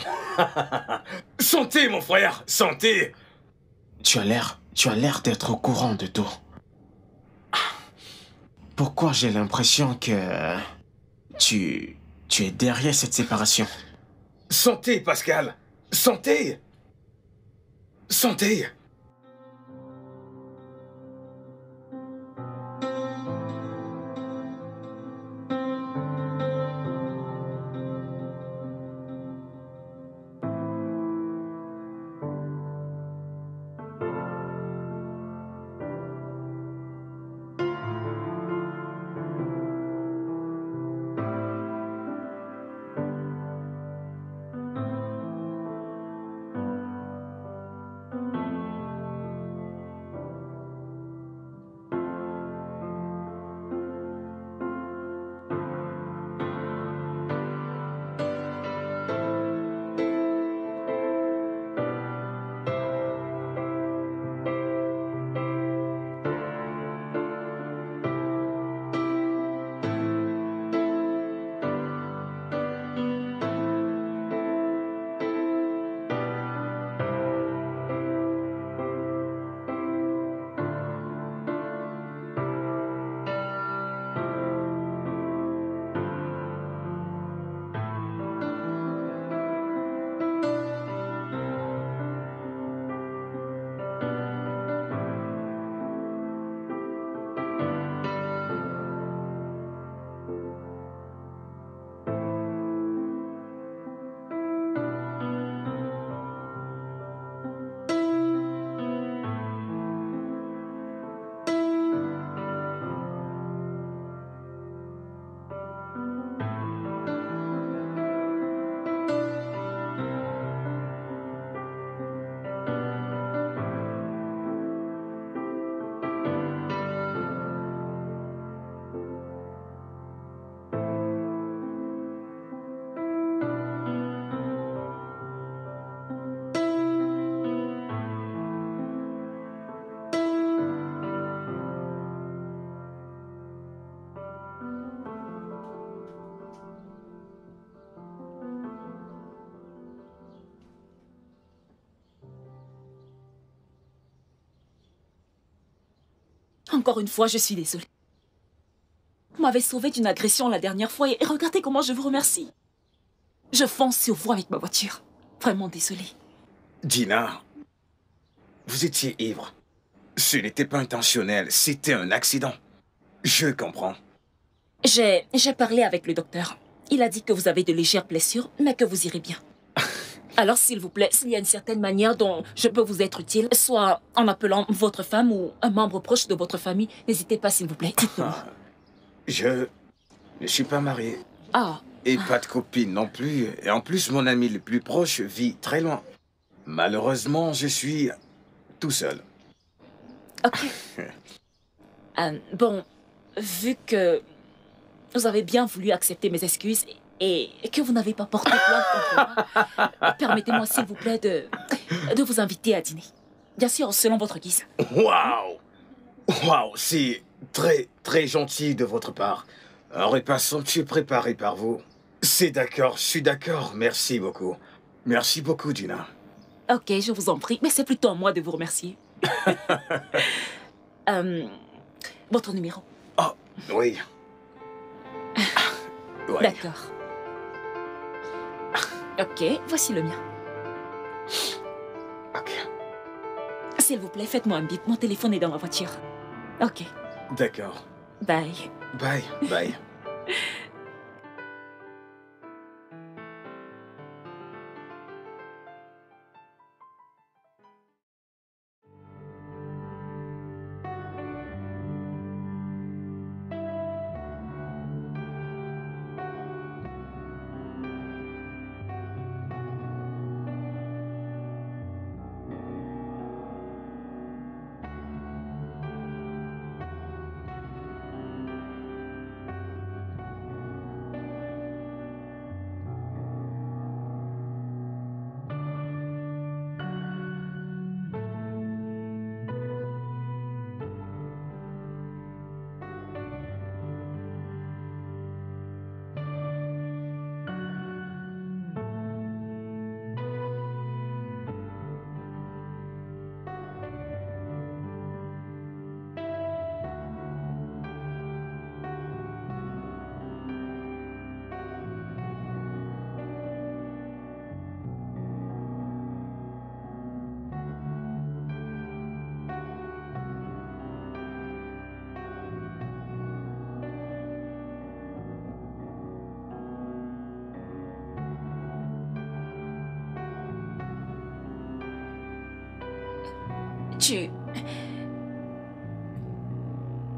[SPEAKER 1] Santé, mon frère, santé!
[SPEAKER 2] Tu as l'air d'être au courant de tout. Pourquoi j'ai l'impression que tu es derrière cette séparation?
[SPEAKER 1] Santé, Pascal! Santé! Santé!
[SPEAKER 3] Encore une fois, je suis désolée. Vous m'avez sauvé d'une agression la dernière fois et regardez comment je vous remercie. Je fonce sur vous avec ma voiture. Vraiment désolée.
[SPEAKER 1] Dina, vous étiez ivre. Ce n'était pas intentionnel, c'était un accident. Je comprends.
[SPEAKER 3] J'ai parlé avec le docteur. Il a dit que vous avez de légères blessures, mais que vous irez bien. Alors, s'il vous plaît, s'il y a une certaine manière dont je peux vous être utile, soit en appelant votre femme ou un membre proche de votre famille, n'hésitez pas, s'il vous plaît. Dites-moi.
[SPEAKER 1] Je ne suis pas marié.
[SPEAKER 3] Ah,
[SPEAKER 1] Et pas de copine non plus. Et en plus, mon ami le plus proche vit très loin. Malheureusement, je suis tout seul.
[SPEAKER 3] ok. Bon, vu que vous avez bien voulu accepter mes excuses et que vous n'avez pas porté plainte contre moi, permettez-moi, s'il vous plaît, de vous inviter à dîner. Bien sûr, selon votre guise.
[SPEAKER 1] Waouh! Waouh, c'est très, très gentil de votre part. Un repas somptueux préparé par vous. C'est d'accord, je suis d'accord. Merci beaucoup. Merci beaucoup, Dina.
[SPEAKER 3] Ok, je vous en prie, mais c'est plutôt à moi de vous remercier. Votre numéro.
[SPEAKER 1] Oh, oui. Ouais.
[SPEAKER 3] D'accord. Ok, voici le mien.
[SPEAKER 1] Ok.
[SPEAKER 3] S'il vous plaît, faites-moi un bip. Mon téléphone est dans ma voiture. Ok,
[SPEAKER 1] D'accord.
[SPEAKER 3] bye.
[SPEAKER 1] Bye, bye.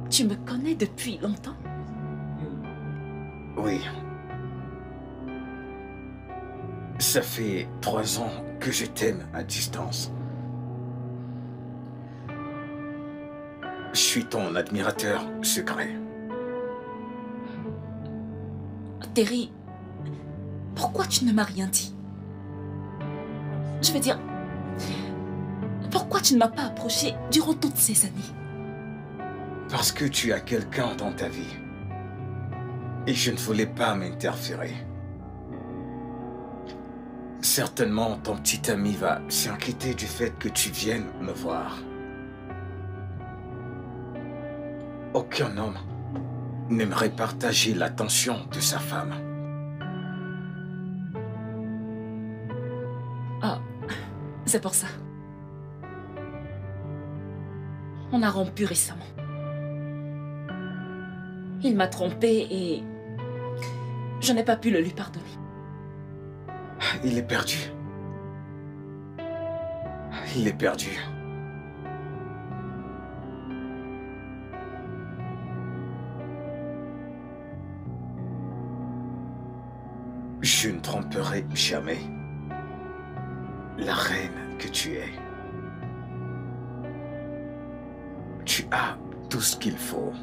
[SPEAKER 3] Tu me connais depuis longtemps?
[SPEAKER 1] Oui. Ça fait 3 ans que je t'aime à distance. Je suis ton admirateur secret.
[SPEAKER 3] Terry, pourquoi tu ne m'as rien dit? Je veux dire, pourquoi tu ne m'as pas approché durant toutes ces années?
[SPEAKER 1] Parce que tu as quelqu'un dans ta vie. Et je ne voulais pas m'interférer. Certainement, ton petit ami va s'inquiéter du fait que tu viennes me voir. Aucun homme n'aimerait partager l'attention de sa femme.
[SPEAKER 3] Ah, c'est pour ça. On a rompu récemment. Il m'a trompée et je n'ai pas pu le lui pardonner.
[SPEAKER 1] Il est perdu. Il est perdu. Je ne tromperai jamais la reine que tu es. Tu as tout ce qu'il faut.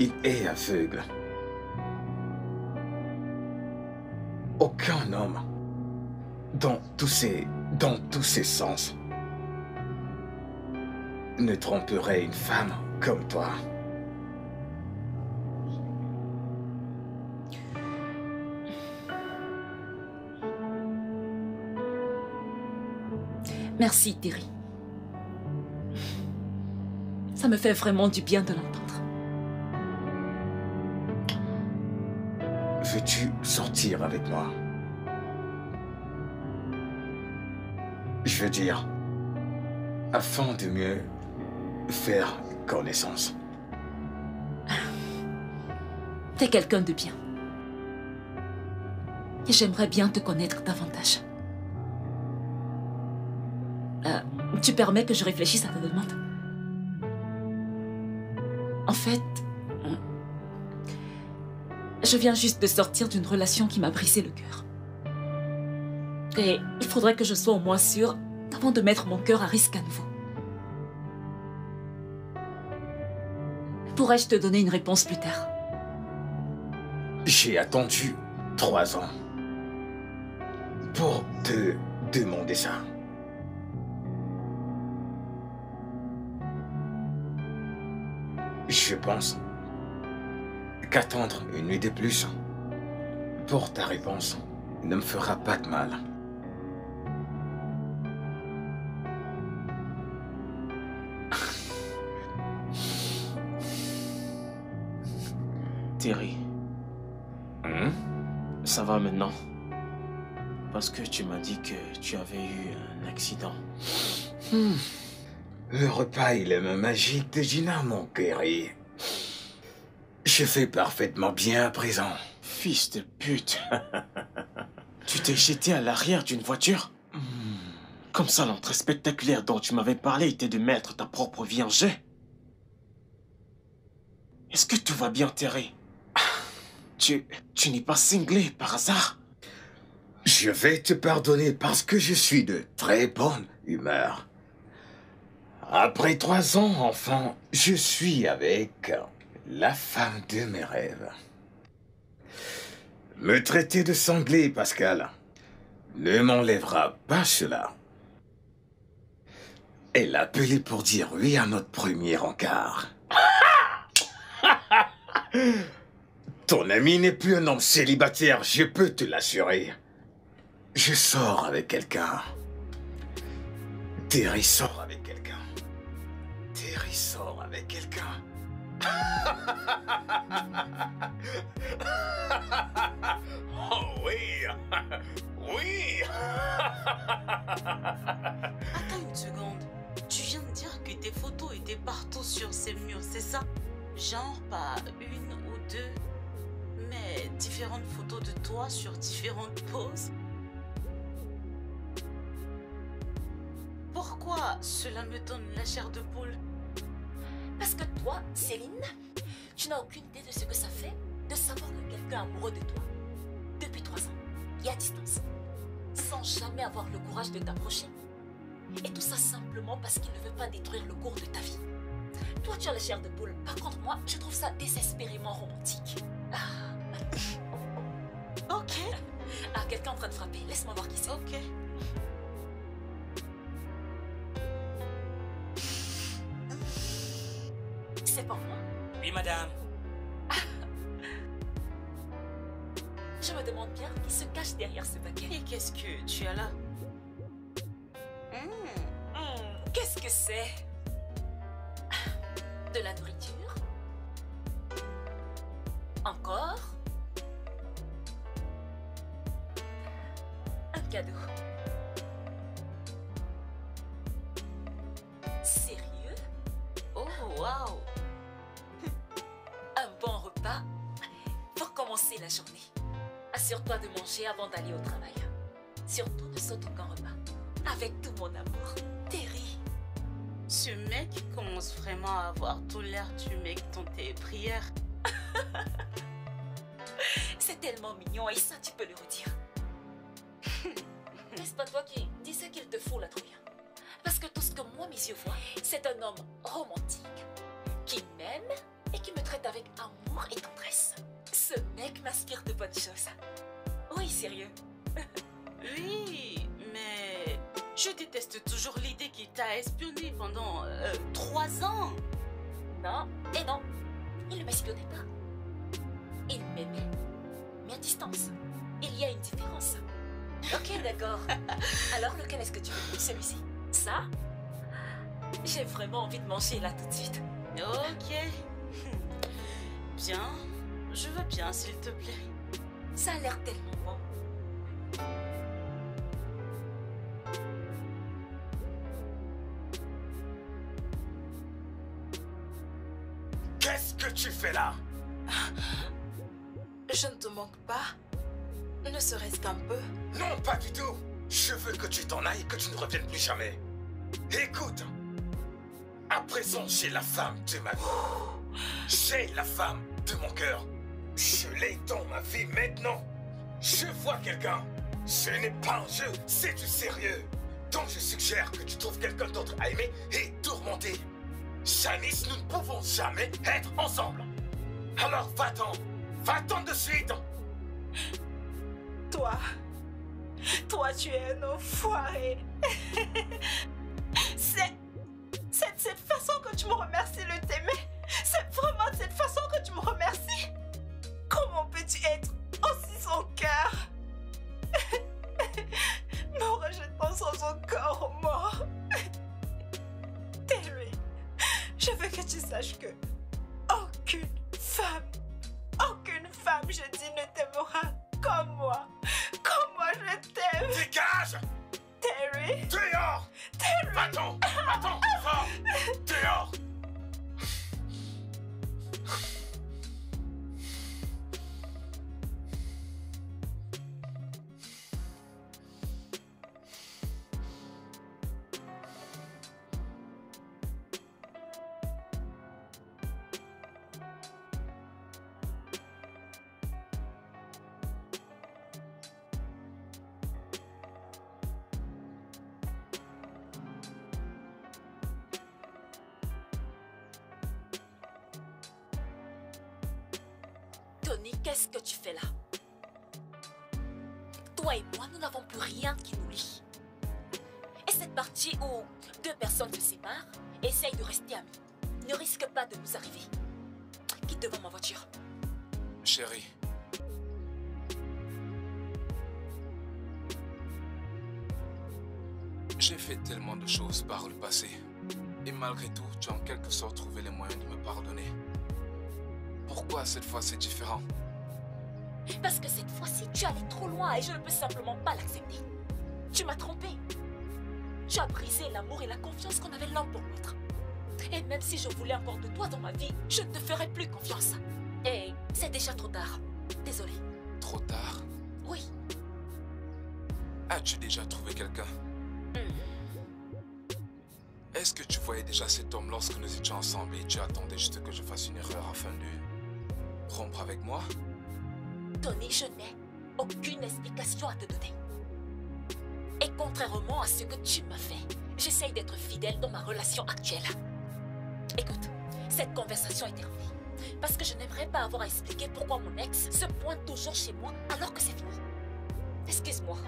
[SPEAKER 1] Il est aveugle. Aucun homme, dans tous ses sens, ne tromperait une femme comme toi.
[SPEAKER 3] Merci, Terry. Ça me fait vraiment du bien de l'entendre.
[SPEAKER 1] Veux-tu sortir avec moi? Je veux dire, afin de mieux faire connaissance.
[SPEAKER 3] T'es quelqu'un de bien. Et j'aimerais bien te connaître davantage. Tu permets que je réfléchisse à ta demande? En fait, je viens juste de sortir d'une relation qui m'a brisé le cœur. Et il faudrait que je sois au moins sûre avant de mettre mon cœur à risque à nouveau. Pourrais-je te donner une réponse plus tard?
[SPEAKER 1] J'ai attendu 3 ans pour te demander ça. Je pense qu'attendre une nuit de plus pour ta réponse ne me fera pas de mal.
[SPEAKER 2] Terry, ça va maintenant? Parce que tu m'as dit que tu avais eu un accident.
[SPEAKER 1] Le repas et les mains magiques de Gina m'ont guéri. Je fais parfaitement bien à présent.
[SPEAKER 2] Fils de pute. Tu t'es jeté à l'arrière d'une voiture? Comme ça, l'entrée spectaculaire dont tu m'avais parlé était de mettre ta propre vie en jeu. Est-ce que tout va bien, Terry? Tu n'es pas cinglé par hasard?
[SPEAKER 1] Je vais te pardonner parce que je suis de très bonne humeur. Après 3 ans, enfant, je suis avec la femme de mes rêves. Me traiter de cinglé, Pascal, ne m'enlèvera pas cela. Elle a appelé pour dire oui à notre premier encart. Ton ami n'est plus un homme célibataire, je peux te l'assurer. Je sors avec quelqu'un. Terry sort avec quelqu'un. Terry sort avec quelqu'un. Oh oui. Oui.
[SPEAKER 7] Attends une seconde. Tu viens de dire que tes photos étaient partout sur ces murs, c'est ça? Genre pas une ou deux, mais différentes photos de toi sur différentes poses. Pourquoi cela me donne la chair de poule?
[SPEAKER 3] Parce que toi, Céline, tu n'as aucune idée de ce que ça fait de savoir que quelqu'un est amoureux de toi depuis 3 ans et à distance, sans jamais avoir le courage de t'approcher. Et tout ça simplement parce qu'il ne veut pas détruire le cours de ta vie. Toi, tu as la chair de poule. Par contre, moi, je trouve ça désespérément romantique.
[SPEAKER 7] Ok.
[SPEAKER 3] Quelqu'un en train de frapper. Laisse-moi voir qui c'est.
[SPEAKER 7] Ok.
[SPEAKER 3] C'est pour moi.
[SPEAKER 6] Oui, madame.
[SPEAKER 3] Je me demande bien qui se cache derrière ce paquet.
[SPEAKER 7] Et qu'est-ce que tu as là?
[SPEAKER 3] Qu'est-ce que c'est? De la nourriture? Encore? Un cadeau. Sérieux?
[SPEAKER 7] Oh, waouh!
[SPEAKER 3] Un bon repas pour commencer la journée. Assure-toi de manger avant d'aller au travail. Surtout ne saute aucun repas. Avec tout mon amour, Terry.
[SPEAKER 7] Ce mec commence vraiment à avoir tout l'air du mec dans tes prières.
[SPEAKER 3] C'est tellement mignon et ça tu peux le redire. N'est-ce pas toi qui disais qu'il te faut la trouille? Parce que tout ce que moi mes yeux voient, c'est un homme romantique qui m'aime et qui me traite avec amour et tendresse. Ce mec m'inspire de bonnes choses. Oui, sérieux.
[SPEAKER 7] Oui, mais je déteste toujours l'idée qu'il t'a espionné pendant 3 ans.
[SPEAKER 3] Non, et non. Il ne m'espionnait pas. Il m'aimait, mais à distance. Il y a une différence. Ok, d'accord. Alors, lequel est-ce que tu veux? Celui-ci? Ça? J'ai vraiment envie de manger là tout de suite.
[SPEAKER 7] Ok. Bien. Je veux bien, s'il te plaît.
[SPEAKER 3] Ça a l'air tellement bon.
[SPEAKER 1] Qu'est-ce que tu fais là?
[SPEAKER 5] Je ne te manque pas. Ne serait-ce qu'un peu.
[SPEAKER 1] Non, pas du tout. Je veux que tu t'en ailles et que tu ne reviennes plus jamais. Écoute, à présent, j'ai la femme de ma vie. J'ai la femme de mon cœur. Je l'ai dans ma vie maintenant. Je vois quelqu'un. Ce n'est pas un jeu, c'est du sérieux. Donc je suggère que tu trouves quelqu'un d'autre à aimer et tourmenter. Janice, nous ne pouvons jamais être ensemble. Alors va-t'en. Va-t'en de suite.
[SPEAKER 5] Toi, tu es un enfoiré. C'est de cette façon que tu me remercies de t'aimer. C'est vraiment de cette façon que tu me remercies. Comment peux-tu être aussi sans cœur? Me rejetant sans son corps mort. Terry, je veux que tu saches que aucune femme, je dis, ne t'aimera comme moi. Comme moi, je t'aime.
[SPEAKER 1] Dégage!
[SPEAKER 5] Terry.
[SPEAKER 1] Dehors!
[SPEAKER 5] Terry.
[SPEAKER 1] Va-t'en! Va-t'en! Sors! Dehors!
[SPEAKER 3] Tony, qu'est-ce que tu fais là? Toi et moi, nous n'avons plus rien qui nous lie. Et cette partie où deux personnes se séparent et essayent de rester amis ne risque pas de nous arriver. Quitte devant ma voiture.
[SPEAKER 4] Chérie. J'ai fait tellement de choses par le passé. Et malgré tout, tu as en quelque sorte trouvé les moyens de me pardonner. Pourquoi cette fois c'est différent?
[SPEAKER 3] Parce que cette fois-ci, tu es allé trop loin et je ne peux simplement pas l'accepter. Tu m'as trompé. Tu as brisé l'amour et la confiance qu'on avait l'un pour l'autre. Et même si je voulais encore de toi dans ma vie, je ne te ferai plus confiance. Et c'est déjà trop tard. Désolée.
[SPEAKER 4] Trop tard?
[SPEAKER 3] Oui.
[SPEAKER 4] As-tu déjà trouvé quelqu'un? Est-ce que tu voyais déjà cet homme lorsque nous étions ensemble et tu attendais juste que je fasse une erreur afin de rompre avec moi?
[SPEAKER 3] Tony, je n'ai aucune explication à te donner. Et contrairement à ce que tu m'as fait, j'essaye d'être fidèle dans ma relation actuelle. Écoute, cette conversation est terminée. Parce que je n'aimerais pas avoir à expliquer pourquoi mon ex se pointe toujours chez moi alors que c'est fini. Excuse-moi.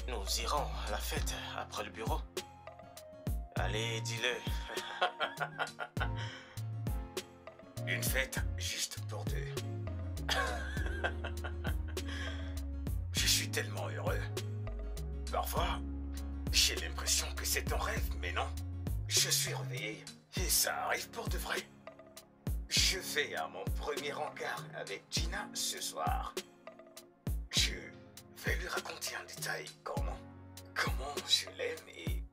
[SPEAKER 2] Nous irons à la fête après le bureau. Allez, dis-le.
[SPEAKER 1] Une fête juste pour deux. Je suis tellement heureux. Parfois, j'ai l'impression que c'est un rêve, mais non. Je suis réveillé et ça arrive pour de vrai. Je vais à mon premier encart avec Gina ce soir. Je vais lui raconter en détail comment je l'aime et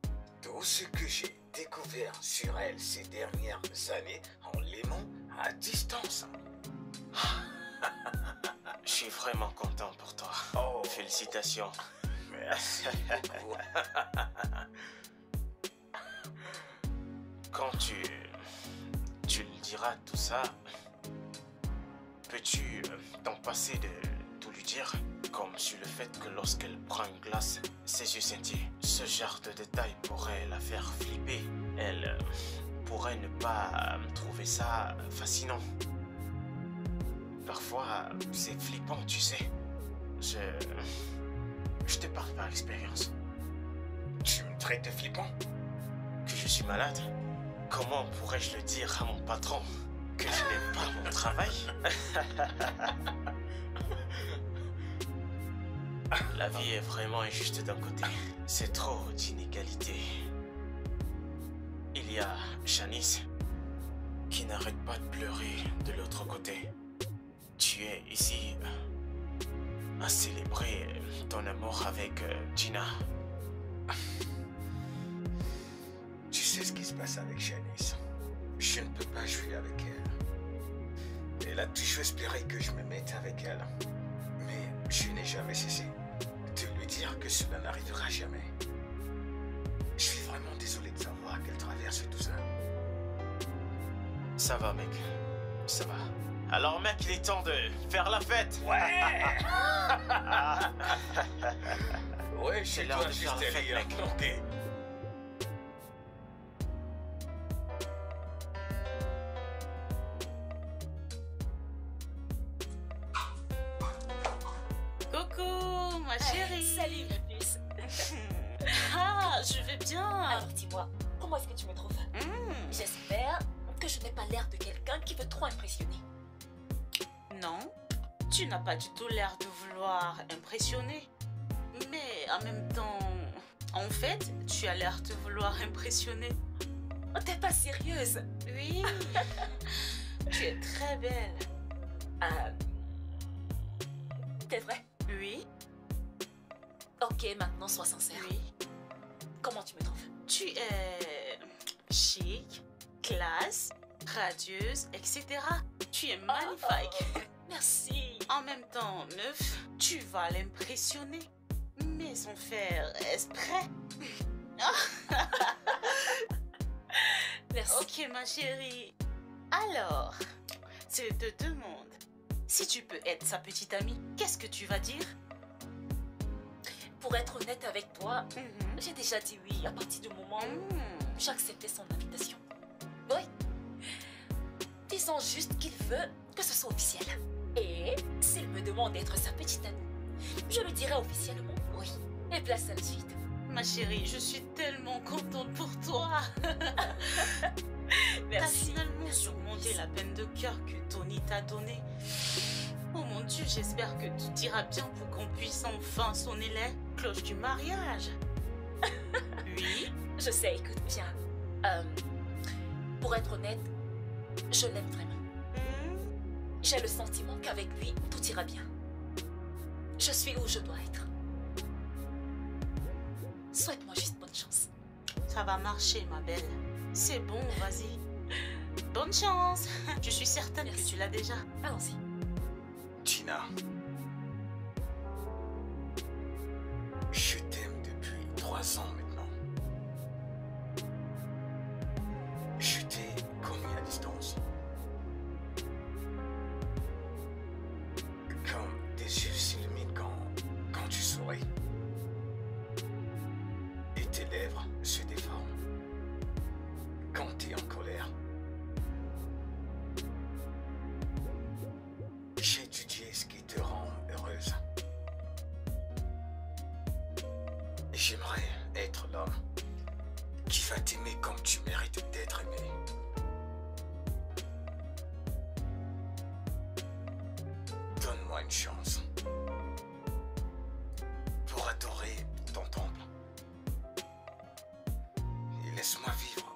[SPEAKER 1] tout ce que j'ai découvert sur elle ces dernières années en l'aimant à distance.
[SPEAKER 2] Je suis vraiment content pour toi.
[SPEAKER 1] Oh.
[SPEAKER 2] Félicitations.
[SPEAKER 1] Merci beaucoup.
[SPEAKER 2] Quand tu le diras tout ça, peux-tu t'en passer de tout lui dire? Comme sur le fait que lorsqu'elle prend une glace, ses yeux scintillent. Ce genre de détail pourrait la faire flipper. Elle pourrait ne pas trouver ça fascinant. Parfois, c'est flippant, tu sais. Je te parle par expérience.
[SPEAKER 1] Tu me traites de flippant?
[SPEAKER 2] Que je suis malade? Comment pourrais-je le dire à mon patron? Que je n'aime pas mon travail? La vie est vraiment injuste d'un côté. C'est trop d'inégalités. Il y a Janice qui n'arrête pas de pleurer de l'autre côté. Tu es ici à célébrer ton amour avec Gina.
[SPEAKER 1] Tu sais ce qui se passe avec Janice. Je ne peux pas jouer avec elle. Elle a toujours espéré que je me mette avec elle. Mais je n'ai jamais cessé de lui dire que cela n'arrivera jamais. Je suis vraiment désolé de savoir qu'elle traverse tout ça.
[SPEAKER 2] Ça va, mec. Ça va. Alors, mec, il est temps de faire la fête.
[SPEAKER 1] Ouais. Ouais,
[SPEAKER 2] C'est
[SPEAKER 1] chez
[SPEAKER 2] l'heure
[SPEAKER 1] toi
[SPEAKER 2] de
[SPEAKER 1] juste
[SPEAKER 2] faire la fête,
[SPEAKER 1] lire.
[SPEAKER 2] mec.
[SPEAKER 1] Ok.
[SPEAKER 7] Coucou, ma chérie.
[SPEAKER 3] Salut, ma puce.
[SPEAKER 7] Ah, je vais bien.
[SPEAKER 3] Alors dis-moi, comment est-ce que tu me trouves? J'espère que je n'ai pas l'air de quelqu'un qui veut trop impressionner.
[SPEAKER 7] Non, tu n'as pas du tout l'air de vouloir impressionner. Mais en même temps, en fait, tu as l'air de vouloir impressionner.
[SPEAKER 3] Oh, t'es pas sérieuse?
[SPEAKER 7] Oui, tu es très belle.
[SPEAKER 3] T'es vrai?
[SPEAKER 7] Oui,
[SPEAKER 3] Ok, maintenant sois sincère.
[SPEAKER 7] oui.
[SPEAKER 3] Comment tu me trouves?
[SPEAKER 7] Tu es chic, classe, radieuse, etc. Tu es magnifique.
[SPEAKER 3] Merci.
[SPEAKER 7] En même temps, meuf, tu vas l'impressionner, mais sans faire exprès.
[SPEAKER 3] Merci.
[SPEAKER 7] Ok, ma chérie. Alors, si je te demande si tu peux être sa petite amie, qu'est-ce que tu vas dire?
[SPEAKER 3] Pour être honnête avec toi,
[SPEAKER 7] Mhm.
[SPEAKER 3] j'ai déjà dit oui à partir du moment où
[SPEAKER 7] Mhm.
[SPEAKER 3] j'ai accepté son invitation. Oui. Disons juste qu'il veut que ce soit officiel. Et s'il me demande d'être sa petite amie, je lui dirai officiellement oui. Et place à la suite.
[SPEAKER 7] Ma chérie, je suis tellement contente pour toi. T'as
[SPEAKER 3] Merci.
[SPEAKER 7] finalement surmonté la peine de cœur que Tony t'a donnée. Oh mon Dieu, j'espère que tout ira bien pour qu'on puisse enfin sonner les cloches du mariage. Oui.
[SPEAKER 3] Je sais, écoute bien. Pour être honnête, je l'aime vraiment. J'ai le sentiment qu'avec lui, tout ira bien. Je suis où je dois être. Souhaite-moi juste bonne chance.
[SPEAKER 7] Ça va marcher, ma belle. C'est bon, vas-y. Bonne chance. Je suis certaine
[SPEAKER 3] Merci.
[SPEAKER 7] que tu l'as déjà.
[SPEAKER 3] Allons-y.
[SPEAKER 1] Gina. Je t'aime depuis 3 ans maintenant. Je t'ai connu à distance. Comme tes yeux s'illuminent quand tu souris. Et tes lèvres se déforment. Quand t'es en colère. J'ai étudié ce qui te rend heureuse. Et j'aimerais être l'homme qui va t'aimer comme tu mérites d'être aimé. Donne-moi une chance pour adorer ton temple. Et laisse-moi vivre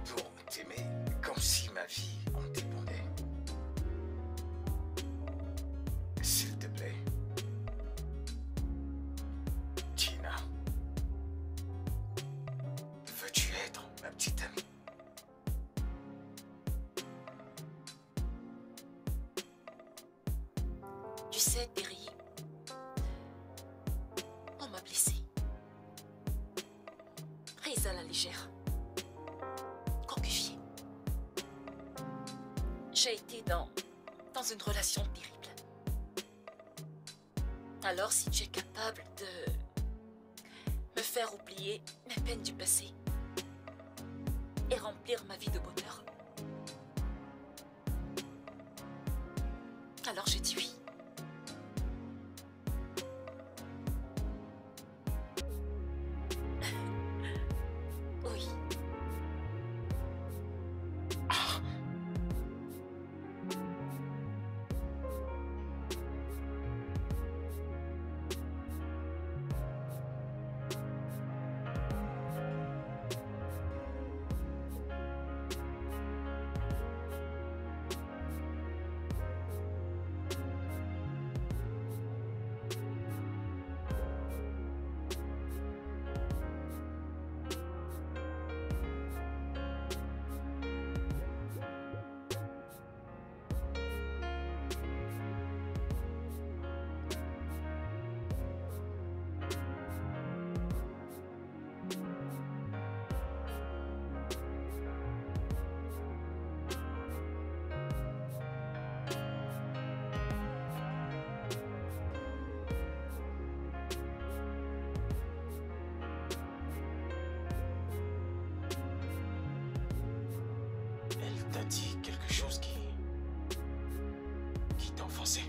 [SPEAKER 1] pour t'aimer comme si ma vie en dépendait. S'il te plaît, Gina, veux-tu être ma petite amie?
[SPEAKER 3] Tu sais, Terry, on m'a blessée. Prise à la légère. Concufiée. J'ai été dans une relation terrible. Alors si tu es capable de me faire oublier mes peines du passé et remplir ma vie de bonheur, alors je dis oui. Oui.
[SPEAKER 2] Elle t'a dit quelque chose qui t'a offensé?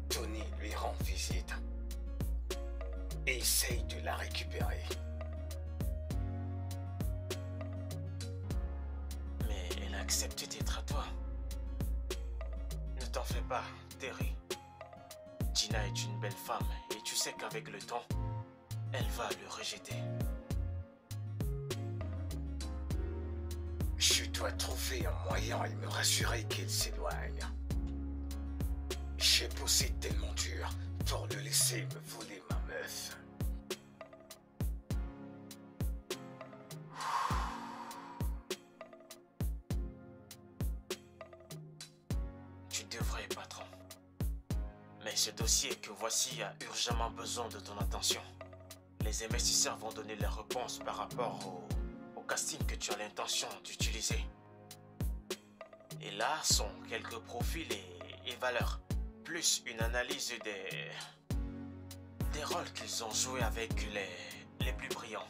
[SPEAKER 1] Tony lui rend visite et essaye de la récupérer.
[SPEAKER 2] Mais elle a accepté d'être à toi. Ne t'en fais pas, Terry. Gina est une belle femme et tu sais qu'avec le temps, elle va le rejeter.
[SPEAKER 1] Je dois trouver un moyen et me rassurer qu'il s'éloigne. J'ai poussé tellement dur pour le laisser me voler ma meuf.
[SPEAKER 2] Tu devrais, patron. Mais ce dossier que voici a urgemment besoin de ton attention. Les investisseurs vont donner leur réponse par rapport au casting que tu as l'intention d'utiliser. Et là sont quelques profils et valeurs, plus une analyse des rôles qu'ils ont joués avec les plus brillants.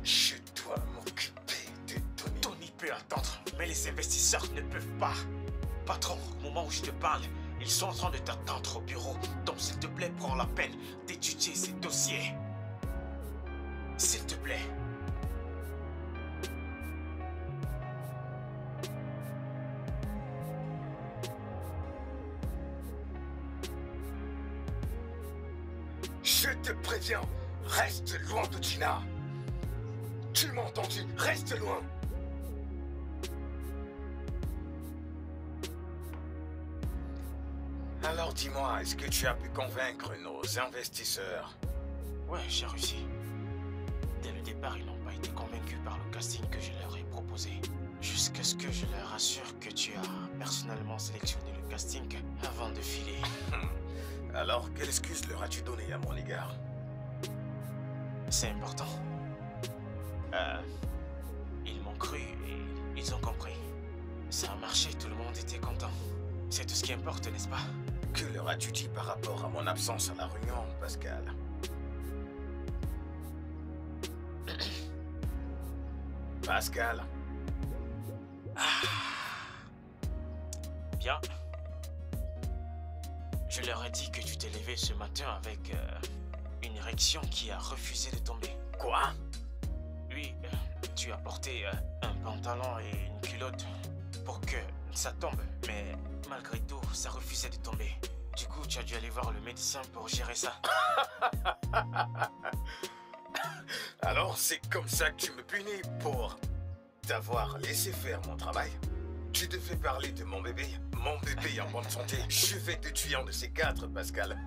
[SPEAKER 1] Je dois m'occuper de Tony.
[SPEAKER 2] Tony peut attendre, mais les investisseurs ne peuvent pas. Patron, au moment où je te parle, ils sont en train de t'attendre au bureau. Donc s'il te plaît, prends la peine d'étudier ces dossiers. S'il te plaît.
[SPEAKER 1] Je te préviens, reste loin de Gina. Tu m'as entendu, reste loin. Alors dis-moi, est-ce que tu as pu convaincre nos investisseurs?
[SPEAKER 2] Ouais, j'ai réussi. Dès le départ, ils n'ont pas été convaincus par le casting que je leur ai proposé. Jusqu'à ce que je leur assure que tu as personnellement sélectionné le casting avant de filer.
[SPEAKER 1] Alors, quelle excuse leur as-tu donné à mon égard?
[SPEAKER 2] C'est important. Ils m'ont cru et ils ont compris. Ça a marché, tout le monde était content. C'est tout ce qui importe, n'est-ce pas?
[SPEAKER 1] Que leur as-tu dit par rapport à mon absence à la réunion, Pascal? Pascal?
[SPEAKER 2] Bien. Je leur ai dit que tu t'es levé ce matin avec une érection qui a refusé de tomber.
[SPEAKER 1] Quoi?
[SPEAKER 2] Oui, tu as porté un pantalon et une culotte pour que ça tombe, mais malgré tout, ça refusait de tomber. Du coup, tu as dû aller voir le médecin pour gérer ça.
[SPEAKER 1] Alors, c'est comme ça que tu me punis pour t'avoir laissé faire mon travail? Tu devais parler de mon bébé en bonne santé. Je vais te tuer un de ces quatre, Pascal.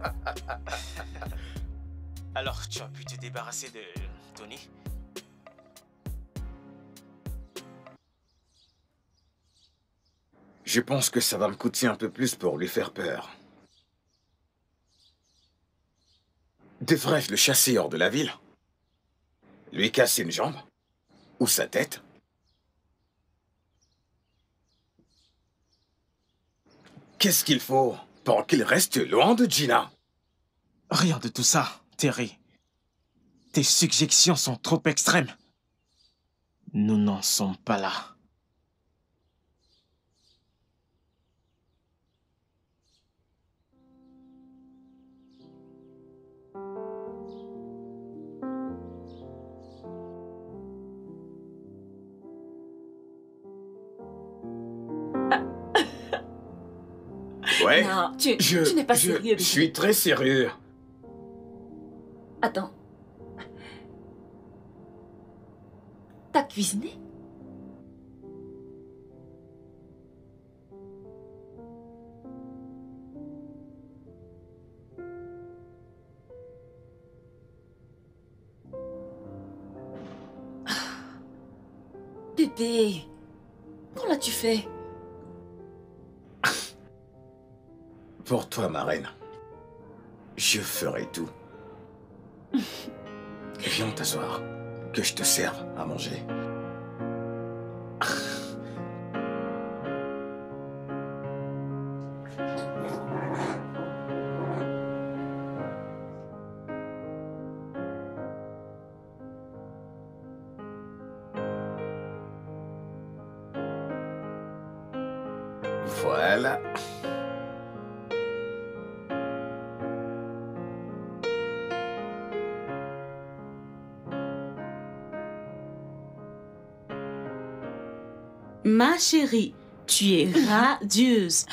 [SPEAKER 2] Alors, tu as pu te débarrasser de Tony?
[SPEAKER 1] Je pense que ça va me coûter un peu plus pour lui faire peur. Devrais-je le chasser hors de la ville? Lui casser une jambe? Ou sa tête? Qu'est-ce qu'il faut pour qu'il reste loin de Gina?
[SPEAKER 6] Rien de tout ça, Terry. Tes suggestions sont trop extrêmes. Nous n'en sommes pas là.
[SPEAKER 1] Ouais.
[SPEAKER 3] Non, tu n'es pas sérieux,
[SPEAKER 1] Je
[SPEAKER 3] bébé.
[SPEAKER 1] suis très sérieux.
[SPEAKER 3] Attends. T'as cuisiné? Bébé, qu'en as-tu fait?
[SPEAKER 1] Pour toi, ma reine, je ferai tout. Viens t'asseoir, que je te serve à manger. Voilà.
[SPEAKER 7] Ma chérie, tu es radieuse.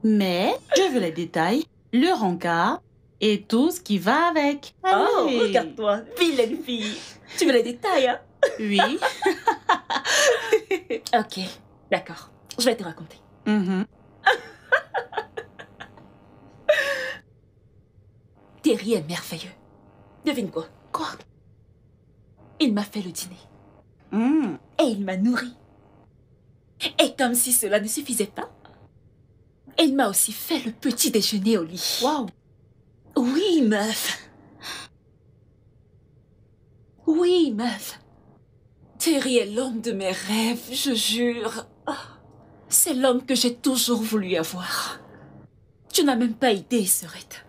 [SPEAKER 7] Mais je veux les détails, le rencard et tout ce qui va avec.
[SPEAKER 3] Oh,
[SPEAKER 7] Allez.
[SPEAKER 3] regarde-toi, vilaine fille. Tu veux les détails, hein?
[SPEAKER 7] Oui.
[SPEAKER 3] Ok, d'accord. Je vais te raconter.
[SPEAKER 7] Mhm.
[SPEAKER 3] Terry est merveilleux. Devine quoi?
[SPEAKER 7] Quoi?
[SPEAKER 3] Il m'a fait le dîner.
[SPEAKER 7] Mm.
[SPEAKER 3] Et il m'a nourri. Et comme si cela ne suffisait pas, il m'a aussi fait le petit déjeuner au lit.
[SPEAKER 7] Waouh.
[SPEAKER 3] Oui, meuf. Oui, meuf. Terry est l'homme de mes rêves, je jure. Ah, c'est l'homme que j'ai toujours voulu avoir. Tu n'as même pas idée, Serette.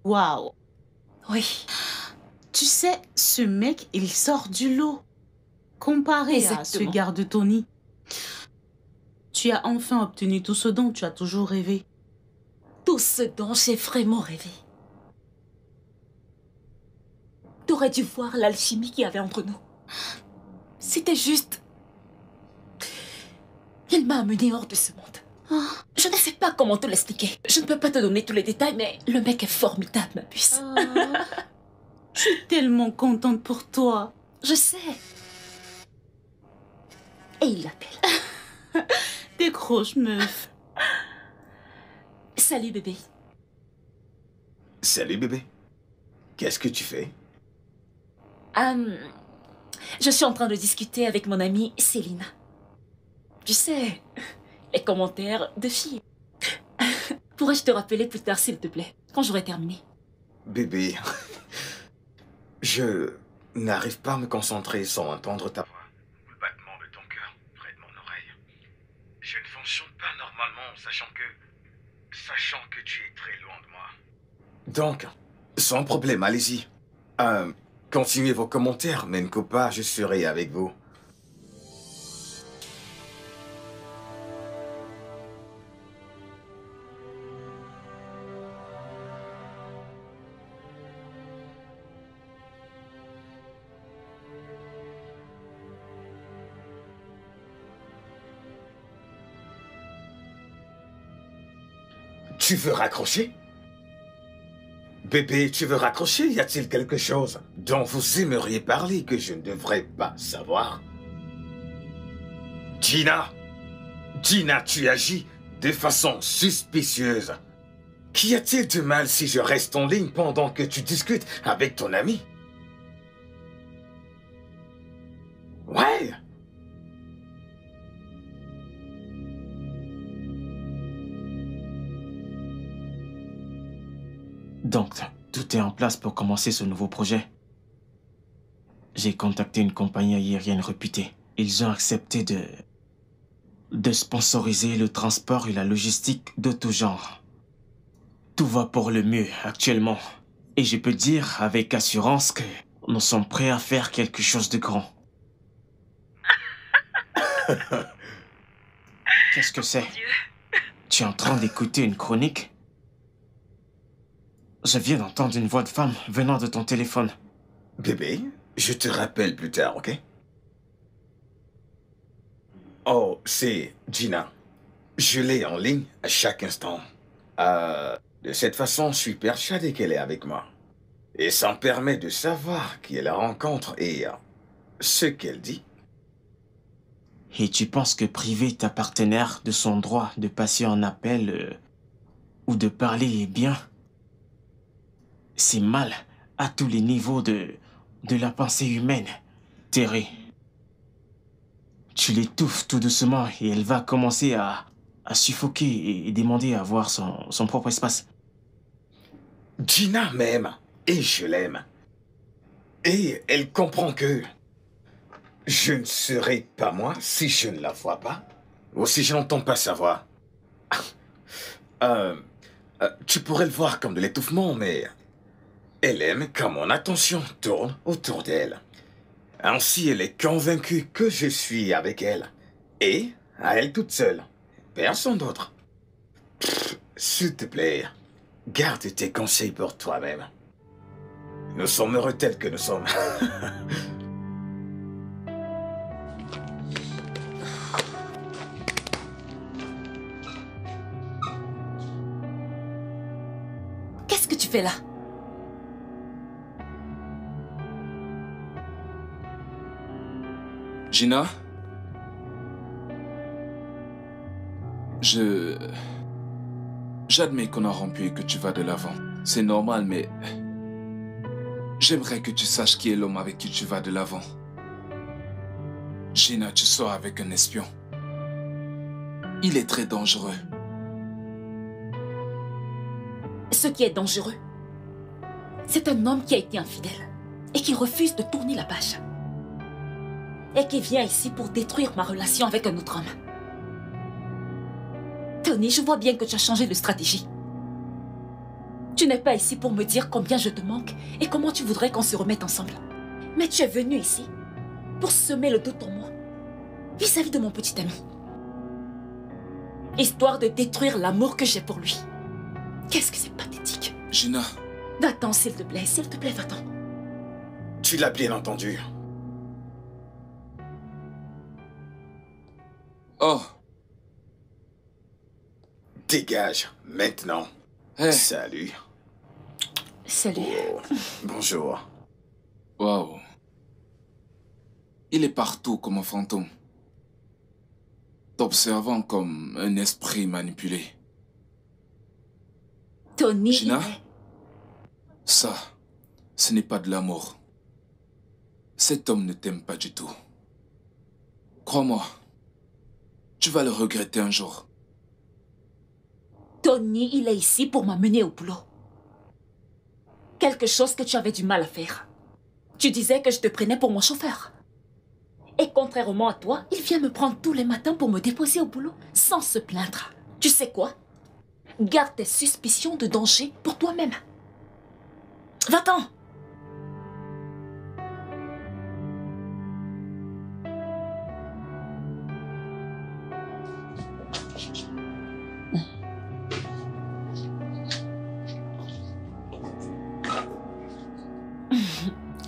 [SPEAKER 7] Waouh.
[SPEAKER 3] Oui,
[SPEAKER 7] Tu sais, ce mec, il sort du lot. Comparé à ce
[SPEAKER 3] Exactement.
[SPEAKER 7] garde Tony. Tu as enfin obtenu tout ce dont tu as toujours rêvé.
[SPEAKER 3] tout ce dont j'ai vraiment rêvé. T'aurais dû voir l'alchimie qu'il y avait entre nous. C'était juste... Il m'a amené hors de ce monde. Je ne sais pas comment te l'expliquer. Je ne peux pas te donner tous les détails, mais le mec est formidable, ma puce.
[SPEAKER 7] Je suis tellement contente pour toi.
[SPEAKER 3] Je sais. Et il l'appelle.
[SPEAKER 7] Décroche, meuf.
[SPEAKER 3] Salut, bébé.
[SPEAKER 1] Salut, bébé. Qu'est-ce que tu fais?
[SPEAKER 3] Je suis en train de discuter avec mon amie Célina. Tu sais, les commentaires de filles. Pourrais-je te rappeler plus tard, s'il te plaît, quand j'aurai terminé?
[SPEAKER 1] Bébé, je n'arrive pas à me concentrer sans entendre ta voix. Le battement de ton cœur près de mon oreille. Je ne fonctionne pas normalement, sachant que tu es très loin de moi. Donc, sans problème, allez-y. Continuez vos commentaires, mais pas, je serai avec vous. Tu veux raccrocher? Bébé, tu veux raccrocher? Y a-t-il quelque chose dont vous aimeriez parler que je ne devrais pas savoir? Gina! Gina, tu agis de façon suspicieuse. Qu'y a-t-il de mal si je reste en ligne pendant que tu discutes avec ton ami? Ouais!
[SPEAKER 6] Donc,
[SPEAKER 2] tout est en place pour commencer ce nouveau projet. J'ai contacté une compagnie aérienne réputée. Ils ont accepté de sponsoriser le transport et la logistique de tout genre. Tout va pour le mieux actuellement. Et je peux dire avec assurance que nous sommes prêts à faire quelque chose de grand. Qu'est-ce que c'est? Tu es en train d'écouter une chronique? Je viens d'entendre une voix de femme venant de ton téléphone.
[SPEAKER 1] Bébé, je te rappelle plus tard, ok? Oh, c'est Gina. Je l'ai en ligne à chaque instant. De cette façon, je suis persuadé qu'elle est avec moi. Et ça me permet de savoir qui elle rencontre et ce qu'elle dit.
[SPEAKER 2] Et tu penses que priver ta partenaire de son droit de passer en appel ou de parler est bien? C'est mal à tous les niveaux de la pensée humaine. Terry, tu l'étouffes tout doucement et elle va commencer à suffoquer et demander à avoir son propre espace.
[SPEAKER 1] Gina m'aime et je l'aime. Et elle comprend que je ne serai pas moi si je ne la vois pas ou si je n'entends pas sa voix. Tu pourrais le voir comme de l'étouffement, mais elle aime quand mon attention tourne autour d'elle. Ainsi, elle est convaincue que je suis avec elle. Et à elle toute seule. Personne d'autre. S'il te plaît, garde tes conseils pour toi-même. Nous sommes heureux tels que nous sommes.
[SPEAKER 3] Qu'est-ce que tu fais là?
[SPEAKER 4] Gina? J'admets qu'on a rompu et que tu vas de l'avant. C'est normal, mais j'aimerais que tu saches qui est l'homme avec qui tu vas de l'avant. Gina, tu sors avec un espion. Il est très dangereux.
[SPEAKER 3] Ce qui est dangereux, c'est un homme qui a été infidèle et qui refuse de tourner la page. Et qui vient ici pour détruire ma relation avec un autre homme. Tony, je vois bien que tu as changé de stratégie. Tu n'es pas ici pour me dire combien je te manque et comment tu voudrais qu'on se remette ensemble. Mais tu es venu ici pour semer le doute en moi vis-à-vis de mon petit ami. Histoire de détruire l'amour que j'ai pour lui. Qu'est-ce que c'est pathétique.
[SPEAKER 4] Gina.
[SPEAKER 3] Va-t'en, s'il te plaît, va-t'en.
[SPEAKER 1] Tu l'as bien entendu.
[SPEAKER 4] Oh.
[SPEAKER 1] Dégage, maintenant.
[SPEAKER 4] Hey.
[SPEAKER 1] Salut.
[SPEAKER 3] Salut.
[SPEAKER 1] Oh, bonjour.
[SPEAKER 4] Waouh. Il est partout comme un fantôme. T'observant comme un esprit manipulé.
[SPEAKER 3] Tony.
[SPEAKER 4] Gina, ça, ce n'est pas de l'amour. Cet homme ne t'aime pas du tout. Crois-moi, tu vas le regretter un jour.
[SPEAKER 3] Tony, il est ici pour m'amener au boulot. Quelque chose que tu avais du mal à faire. Tu disais que je te prenais pour mon chauffeur. Et contrairement à toi, il vient me prendre tous les matins pour me déposer au boulot sans se plaindre. Tu sais quoi? Garde tes suspicions de danger pour toi-même. Va-t'en!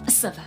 [SPEAKER 3] Ça va.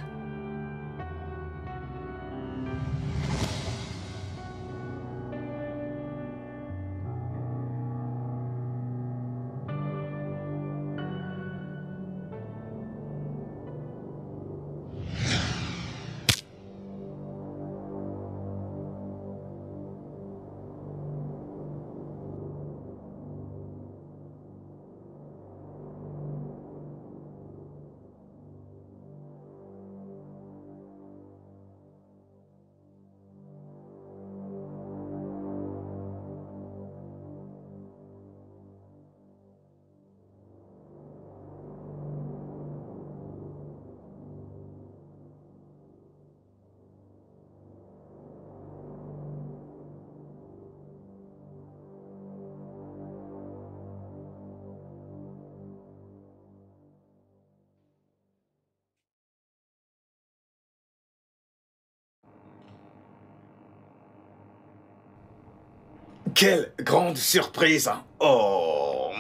[SPEAKER 1] Quelle grande surprise! Oh!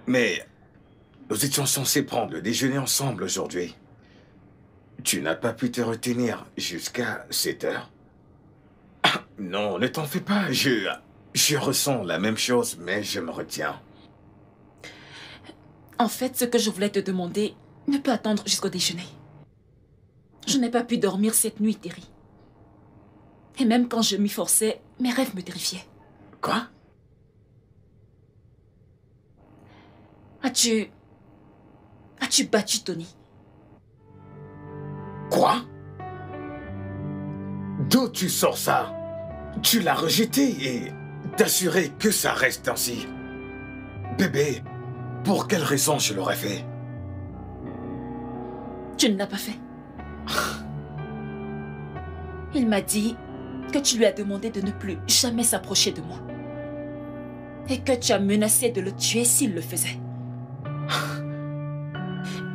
[SPEAKER 1] Mais nous étions censés prendre le déjeuner ensemble aujourd'hui. Tu n'as pas pu te retenir jusqu'à 7 heures. Non, ne t'en fais pas. Je ressens la même chose, mais je me retiens.
[SPEAKER 3] En fait, ce que je voulais te demander ne peut attendre jusqu'au déjeuner. Je n'ai pas pu dormir cette nuit, Terry. Et même quand je m'y forçais, mes rêves me terrifiaient.
[SPEAKER 1] Quoi?
[SPEAKER 3] As-tu battu Tony?
[SPEAKER 1] Quoi? D'où tu sors ça? Tu l'as rejeté et t'assurer que ça reste ainsi. Bébé, pour quelle raison je l'aurais fait?
[SPEAKER 3] Tu ne l'as pas fait. Il m'a dit que tu lui as demandé de ne plus jamais s'approcher de moi. Et que tu as menacé de le tuer s'il le faisait.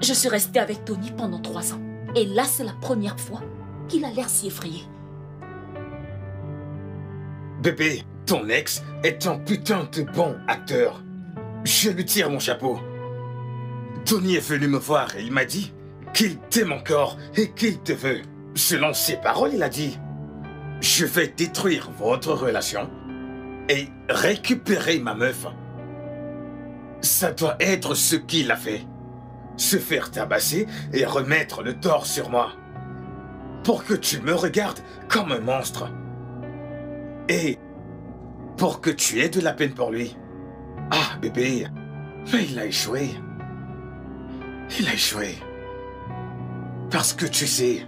[SPEAKER 3] Je suis restée avec Tony pendant 3 ans. Et là, c'est la première fois qu'il a l'air si effrayé.
[SPEAKER 1] Bébé, ton ex est un putain de bon acteur. Je lui tire mon chapeau. Tony est venu me voir et il m'a dit qu'il t'aime encore et qu'il te veut. Selon ses paroles, il a dit « Je vais détruire votre relation et récupérer ma meuf. » Ça doit être ce qu'il a fait. Se faire tabasser et remettre le tort sur moi. Pour que tu me regardes comme un monstre. Et pour que tu aies de la peine pour lui. Ah, bébé, mais il a échoué. Il a échoué. Parce que tu sais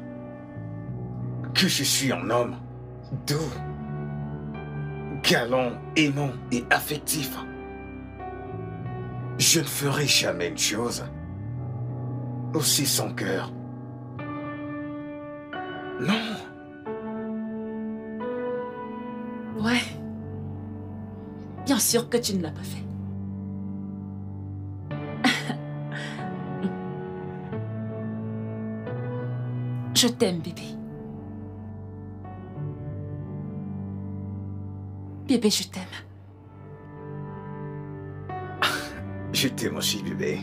[SPEAKER 1] que je suis un homme doux, galant, aimant et affectif. Je ne ferai jamais une chose aussi sans cœur. Non.
[SPEAKER 3] Ouais. Bien sûr que tu ne l'as pas fait. Je t'aime, bébé. Bébé, je t'aime.
[SPEAKER 1] Je t'aime aussi, bébé.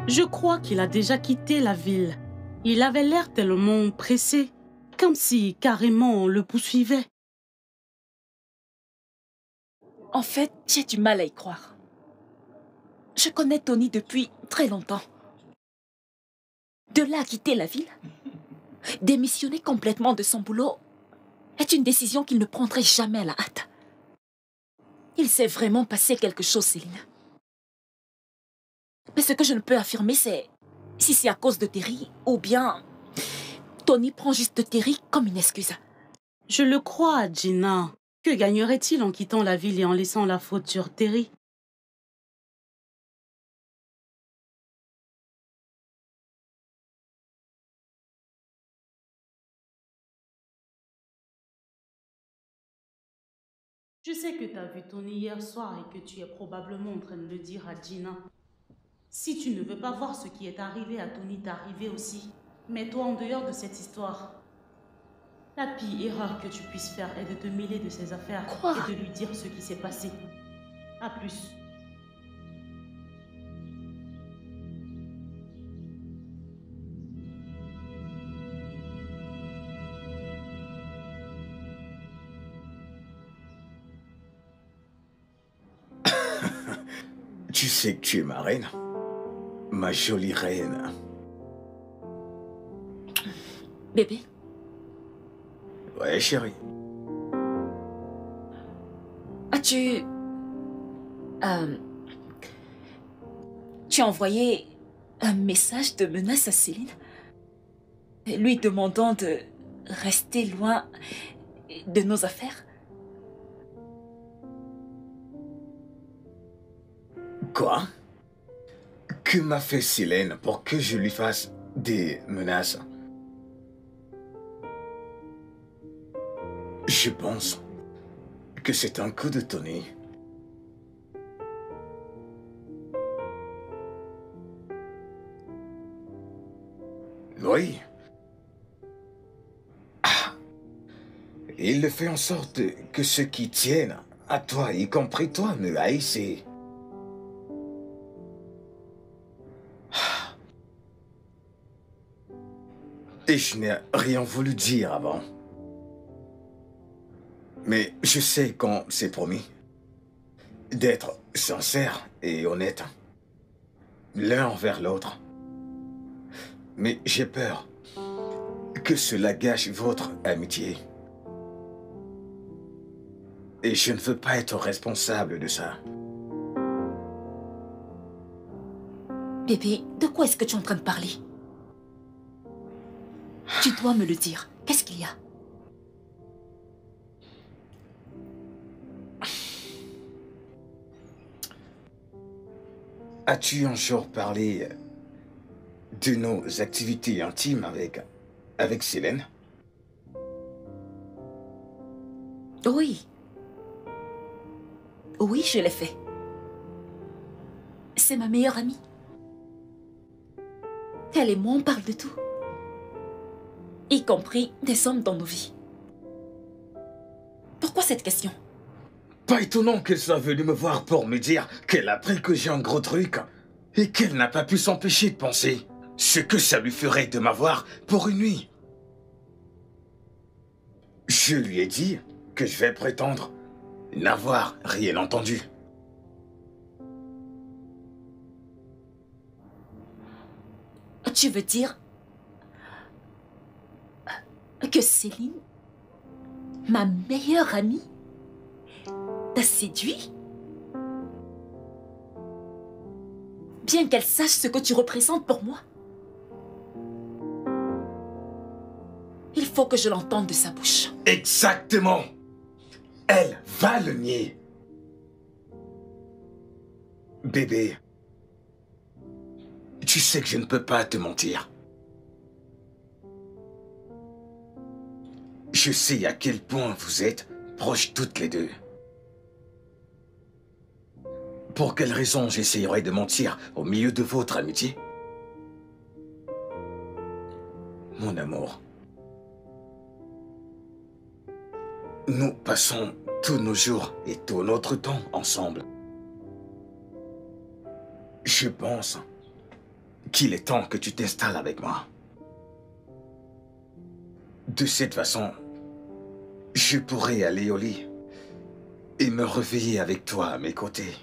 [SPEAKER 7] Je crois qu'il a déjà quitté la ville. Il avait l'air tellement pressé, comme si carrément on le poursuivait.
[SPEAKER 3] En fait, j'ai du mal à y croire. Je connais Tony depuis très longtemps. De là à quitter la ville, démissionner complètement de son boulot est une décision qu'il ne prendrait jamais à la hâte. Il s'est vraiment passé quelque chose, Céline. Mais ce que je ne peux affirmer, c'est si c'est à cause de Terry ou bien Tony prend juste Terry comme une excuse.
[SPEAKER 7] Je le crois, Gina. Que gagnerait-il en quittant la ville et en laissant la faute sur Terry? Je sais que tu as vu Tony hier soir et que tu es probablement en train de le dire à Gina. Si tu ne veux pas voir ce qui est arrivé à Tony t'arriver aussi, mets-toi en dehors de cette histoire. La pire erreur que tu puisses faire est de te mêler de ses affaires et de lui dire ce qui s'est passé. À plus.
[SPEAKER 1] Tu sais que tu es ma reine. Ma jolie reine.
[SPEAKER 3] Bébé,
[SPEAKER 1] Ouais, chérie.
[SPEAKER 3] as-tu... tu as envoyé un message de menace à Céline, lui demandant de rester loin de nos affaires?
[SPEAKER 1] Quoi? Que m'a fait Céline pour que je lui fasse des menaces? Je pense que c'est un coup de Tony. Oui. Ah. Il le fait en sorte que ceux qui tiennent à toi, y compris toi, me haïssent. Et je n'ai rien voulu dire avant. Mais je sais qu'on s'est promis d'être sincère et honnête l'un envers l'autre. Mais j'ai peur que cela gâche votre amitié. Et je ne veux pas être responsable de ça.
[SPEAKER 3] Bébé, de quoi est-ce que tu es en train de parler? Tu dois me le dire. Qu'est-ce qu'il y a?
[SPEAKER 1] As-tu un jour parlé de nos activités intimes avec Célène?
[SPEAKER 3] Oui. Oui, je l'ai fait. C'est ma meilleure amie. Elle et moi, on parle de tout. Y compris des hommes dans nos vies. Pourquoi cette question?
[SPEAKER 1] Pas étonnant qu'elle soit venue me voir pour me dire qu'elle a appris que j'ai un gros truc et qu'elle n'a pas pu s'empêcher de penser ce que ça lui ferait de m'avoir pour une nuit. Je lui ai dit que je vais prétendre n'avoir rien entendu.
[SPEAKER 3] Tu veux dire que Céline, ma meilleure amie, t'a séduit? Bien qu'elle sache ce que tu représentes pour moi. Il faut que je l'entende de sa bouche.
[SPEAKER 1] Exactement. Elle va le nier. Bébé, tu sais que je ne peux pas te mentir. Je sais à quel point vous êtes proches toutes les deux. Pour quelle raison j'essayerais de mentir au milieu de votre amitié? Mon amour, nous passons tous nos jours et tout notre temps ensemble. Je pense qu'il est temps que tu t'installes avec moi. De cette façon, je pourrai aller au lit et me réveiller avec toi à mes côtés,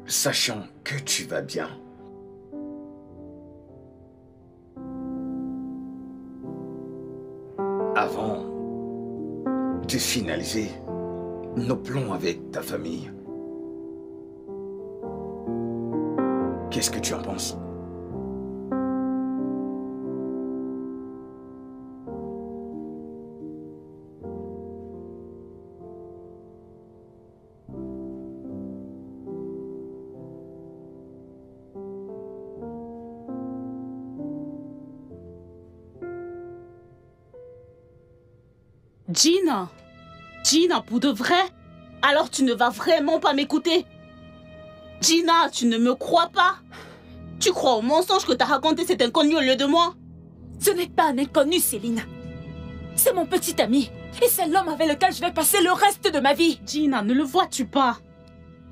[SPEAKER 1] sachant que tu vas bien. Avant de finaliser nos plans avec ta famille. Qu'est-ce que tu en penses?
[SPEAKER 7] Gina! Gina, pour de vrai? Alors tu ne vas vraiment pas m'écouter? Gina, tu ne me crois pas? Tu crois au mensonge que t'as raconté cet inconnu au lieu de moi?
[SPEAKER 3] Ce n'est pas un inconnu, Céline. C'est mon petit ami. Et c'est l'homme avec lequel je vais passer le reste de ma vie.
[SPEAKER 7] Gina, ne le vois-tu pas?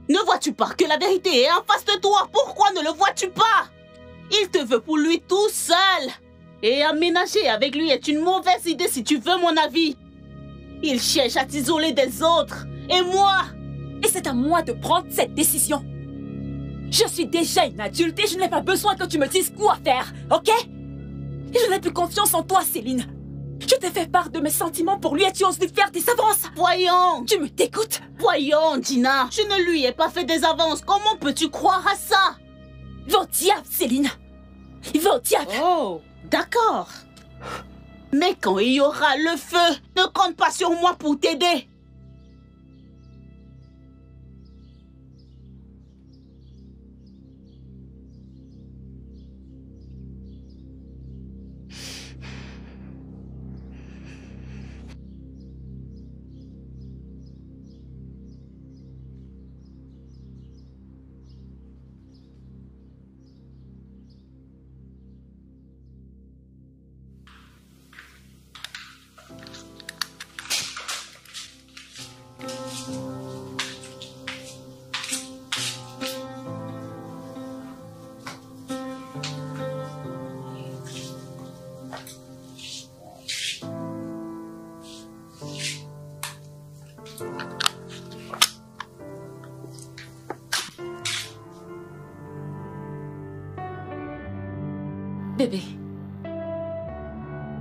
[SPEAKER 7] Ne vois-tu pas que la vérité est en face de toi? Pourquoi ne le vois-tu pas? Il te veut pour lui tout seul. Et aménager avec lui est une mauvaise idée si tu veux mon avis. Il cherche à t'isoler des autres. Et moi?
[SPEAKER 3] Et c'est à moi de prendre cette décision. Je suis déjà une adulte et je n'ai pas besoin que tu me dises quoi faire, ok? Et je n'ai plus confiance en toi, Céline. Je t'ai fait part de mes sentiments pour lui et tu oses lui faire des avances.
[SPEAKER 7] Voyons.
[SPEAKER 3] Tu me dégoûtes.
[SPEAKER 7] Voyons, Gina. Je ne lui ai pas fait des avances. Comment peux-tu croire à ça?
[SPEAKER 3] Va au diable, Céline. Va au diable.
[SPEAKER 7] Oh, d'accord. Mais quand il y aura le feu, ne compte pas sur moi pour t'aider.
[SPEAKER 3] Bébé,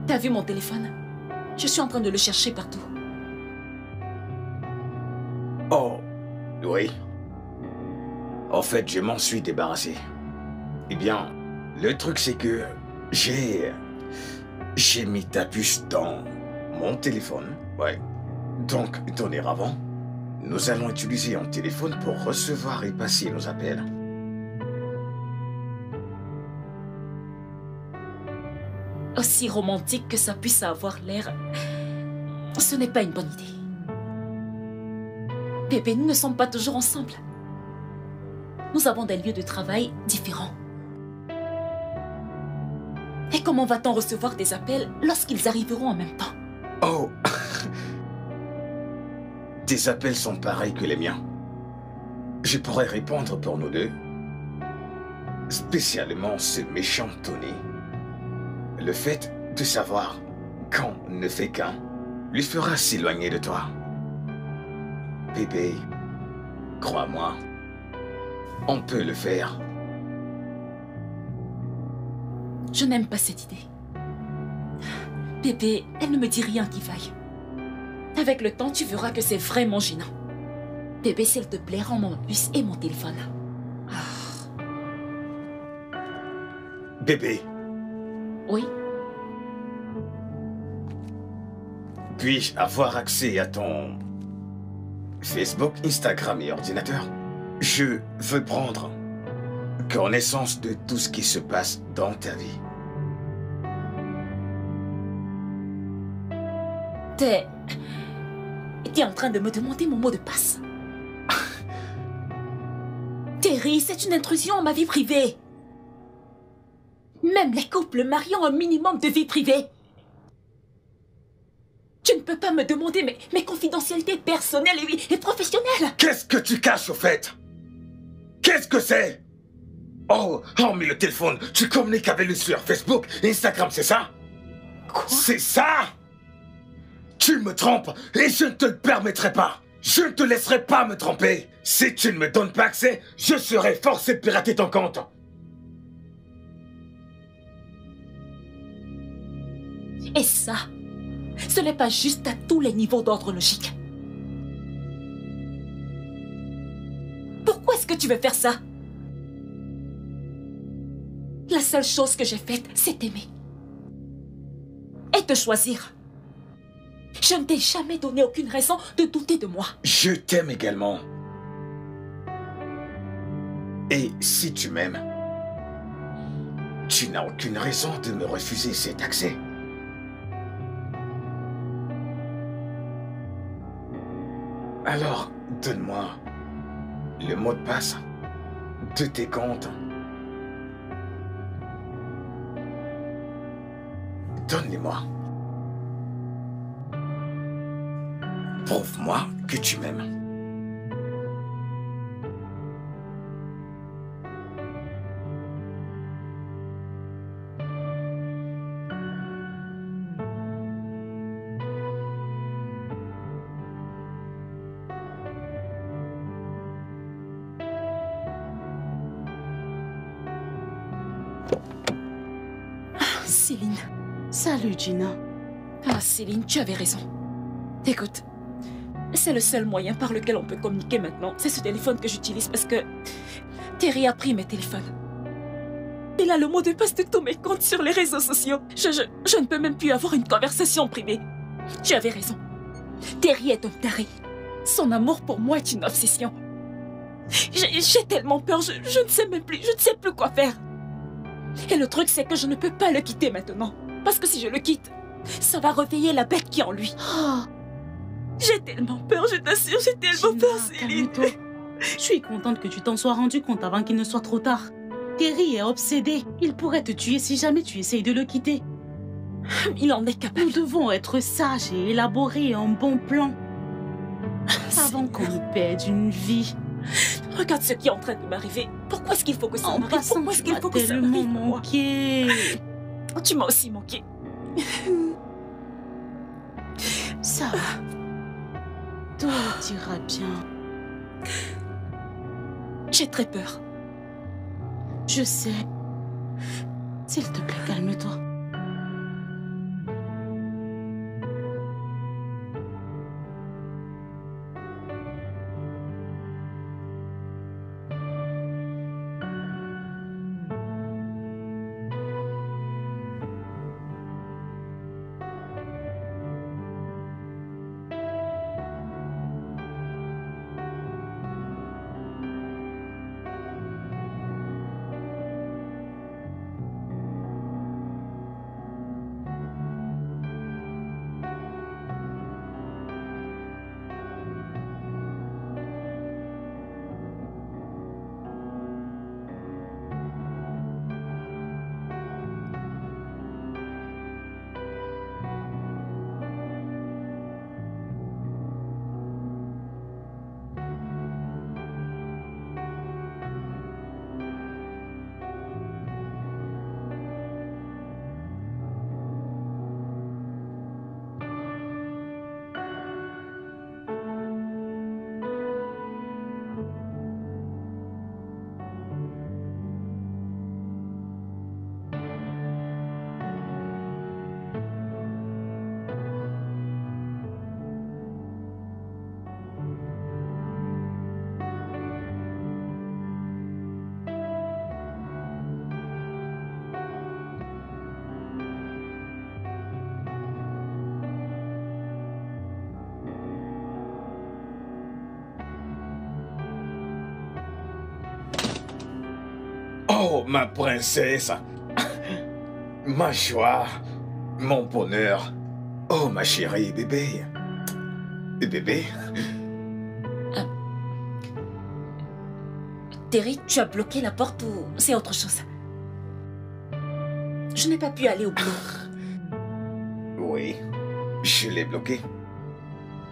[SPEAKER 3] t'as vu mon téléphone? Je suis en train de le chercher partout.
[SPEAKER 1] Oh, oui. En fait, je m'en suis débarrassé. Eh bien, le truc c'est que j'ai mis ta puce dans mon téléphone. Ouais. Donc, dorénavant, nous allons utiliser un téléphone pour recevoir et passer nos appels.
[SPEAKER 3] Aussi romantique que ça puisse avoir l'air, ce n'est pas une bonne idée. Bébé, nous ne sommes pas toujours ensemble. Nous avons des lieux de travail différents. Et comment va-t-on recevoir des appels lorsqu'ils arriveront en même temps?
[SPEAKER 1] Oh. Tes appels sont pareils que les miens. Je pourrais répondre pour nous deux. Spécialement ce méchant Tony. Le fait de savoir qu'on ne fait qu'un lui fera s'éloigner de toi. Bébé, crois-moi, on peut le faire.
[SPEAKER 3] Je n'aime pas cette idée. Bébé, elle ne me dit rien qui vaille. Avec le temps, tu verras que c'est vraiment gênant. Bébé, s'il te plaît, rends-moi ma puce et mon téléphone.
[SPEAKER 1] Bébé.
[SPEAKER 3] Oui?
[SPEAKER 1] Puis-je avoir accès à ton Facebook, Instagram et ordinateur? Je veux prendre connaissance de tout ce qui se passe dans ta vie.
[SPEAKER 3] T'es en train de me demander mon mot de passe. Terry, c'est une intrusion à ma vie privée. Même les couples mariés ont un minimum de vie privée. Tu ne peux pas me demander mes confidentialités personnelles et professionnelles.
[SPEAKER 1] Qu'est-ce que tu caches au fait? Qu'est-ce que c'est? Oh, mais le téléphone, tu communiques avec lui sur Facebook, Instagram, c'est ça?
[SPEAKER 3] Quoi?
[SPEAKER 1] C'est ça? Tu me trompes et je ne te le permettrai pas. Je ne te laisserai pas me tromper. Si tu ne me donnes pas accès, je serai forcé de pirater ton compte.
[SPEAKER 3] Et ça, ce n'est pas juste à tous les niveaux d'ordre logique. Pourquoi est-ce que tu veux faire ça? La seule chose que j'ai faite, c'est t'aimer. Et te choisir. Je ne t'ai jamais donné aucune raison de douter de moi.
[SPEAKER 1] Je t'aime également. Et si tu m'aimes, tu n'as aucune raison de me refuser cet accès. Alors, donne-moi le mot de passe de tes comptes. Donne-les-moi. Prouve-moi que tu m'aimes.
[SPEAKER 3] Céline.
[SPEAKER 7] Salut, Gina.
[SPEAKER 3] Ah, Céline, tu avais raison. Écoute, c'est le seul moyen par lequel on peut communiquer maintenant. C'est ce téléphone que j'utilise parce que Terry a pris mes téléphones. Il a le mot de passe de tous mes comptes sur les réseaux sociaux. Je ne peux même plus avoir une conversation privée. Tu avais raison. Terry est un taré. Son amour pour moi est une obsession. J'ai tellement peur, je ne sais même plus, je ne sais plus quoi faire. Et le truc, c'est que je ne peux pas le quitter maintenant. Parce que si je le quitte, ça va réveiller la bête qui est en lui.
[SPEAKER 7] Oh,
[SPEAKER 3] J'ai tellement peur, je t'assure, j'ai tellement
[SPEAKER 7] Gina,
[SPEAKER 3] peur, Céline.
[SPEAKER 7] calme-toi. Je suis contente que tu t'en sois rendu compte avant qu'il ne soit trop tard. Terry est obsédé. Il pourrait te tuer si jamais tu essayes de le quitter.
[SPEAKER 3] Il en est capable.
[SPEAKER 7] Nous devons être sages et élaborer un bon plan. Avant qu'on ne perde une vie.
[SPEAKER 3] Regarde ce qui est en train de m'arriver. Pourquoi est-ce qu'il faut que ça
[SPEAKER 7] En
[SPEAKER 3] m'arrive?
[SPEAKER 7] passant,
[SPEAKER 3] Pourquoi est-ce
[SPEAKER 7] tu
[SPEAKER 3] qu'il
[SPEAKER 7] m'as
[SPEAKER 3] faut que ça
[SPEAKER 7] tellement
[SPEAKER 3] m'arrive moi?
[SPEAKER 7] manqué.
[SPEAKER 3] Tu m'as aussi manqué.
[SPEAKER 7] Ça va. Tout ira bien.
[SPEAKER 3] J'ai très peur.
[SPEAKER 7] Je sais. S'il te plaît, calme-toi.
[SPEAKER 1] Oh, ma princesse, ma joie, mon bonheur. Oh, ma chérie, bébé. Bébé?
[SPEAKER 3] Terry, tu as bloqué la porte ou c'est autre chose? Je n'ai pas pu aller au boulot.
[SPEAKER 1] Oui, je l'ai bloqué.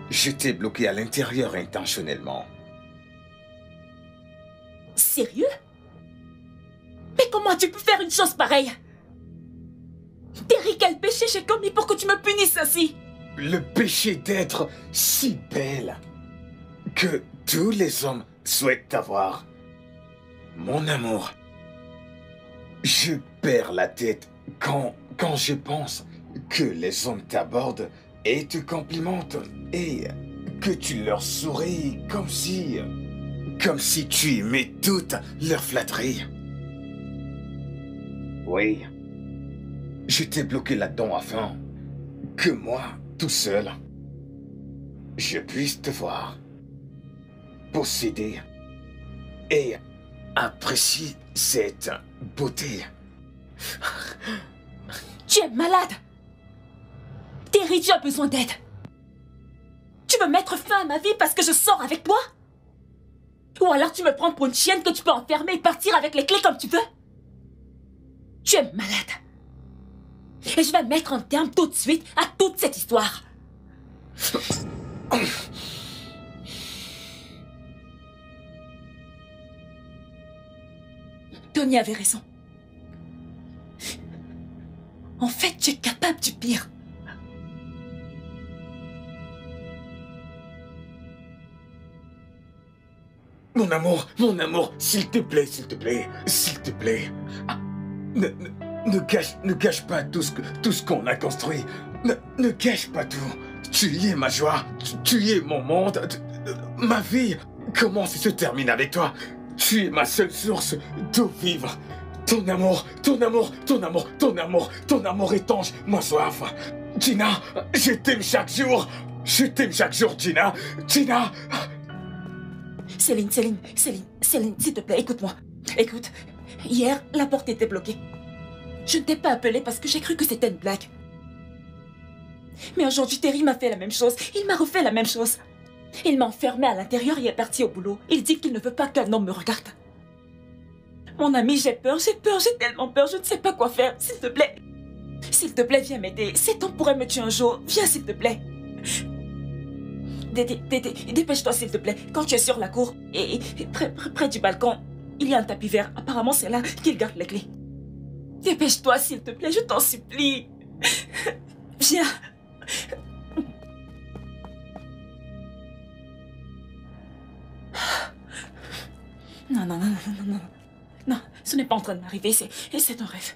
[SPEAKER 1] Je t'ai bloqué à l'intérieur intentionnellement.
[SPEAKER 3] Sérieux? Mais comment tu peux faire une chose pareille? Terry, quel péché j'ai commis pour que tu me punisses ainsi?
[SPEAKER 1] Le péché d'être si belle que tous les hommes souhaitent avoir. Mon amour, je perds la tête quand je pense que les hommes t'abordent et te complimentent et que tu leur souris comme si tu aimais toutes leurs flatteries. Oui, je t'ai bloqué là-dedans afin que moi, tout seul, je puisse te voir, posséder et apprécier cette beauté.
[SPEAKER 3] Tu es malade! Terry, tu as besoin d'aide. Tu veux mettre fin à ma vie parce que je sors avec toi? Ou alors tu me prends pour une chienne que tu peux enfermer et partir avec les clés comme tu veux? Tu es malade. Et je vais mettre un terme tout de suite à toute cette histoire. Tony avait raison. En fait, tu es capable du pire.
[SPEAKER 1] Mon amour, s'il te plaît, s'il te plaît, s'il te plaît. Ne gâche pas tout ce qu'on a construit. Ne gâche pas tout. Tu y es ma joie, tu y es mon monde. Ma vie commence et se termine avec toi. Tu es ma seule source d'eau vive. Ton amour étanche ma soif. Gina, je t'aime chaque jour. Je t'aime chaque jour, Gina. Gina.
[SPEAKER 3] Céline, s'il te plaît, écoute-moi. Écoute, hier, la porte était bloquée. Je ne t'ai pas appelé parce que j'ai cru que c'était une blague. Mais aujourd'hui, Terry m'a fait la même chose. Il m'a refait la même chose. Il m'a enfermé à l'intérieur et est parti au boulot. Il dit qu'il ne veut pas qu'un homme me regarde. Mon ami, j'ai peur, j'ai tellement peur, je ne sais pas quoi faire. S'il te plaît, viens m'aider. Cet homme pourrait me tuer un jour. Viens, s'il te plaît. Dépêche-toi, s'il te plaît. Quand tu es sur la cour et près du balcon, il y a un tapis vert. Apparemment, c'est là qu'il garde les clés. Dépêche-toi, s'il te plaît, je t'en supplie. Viens. Non. Non, ce n'est pas en train de m'arriver, c'est un rêve.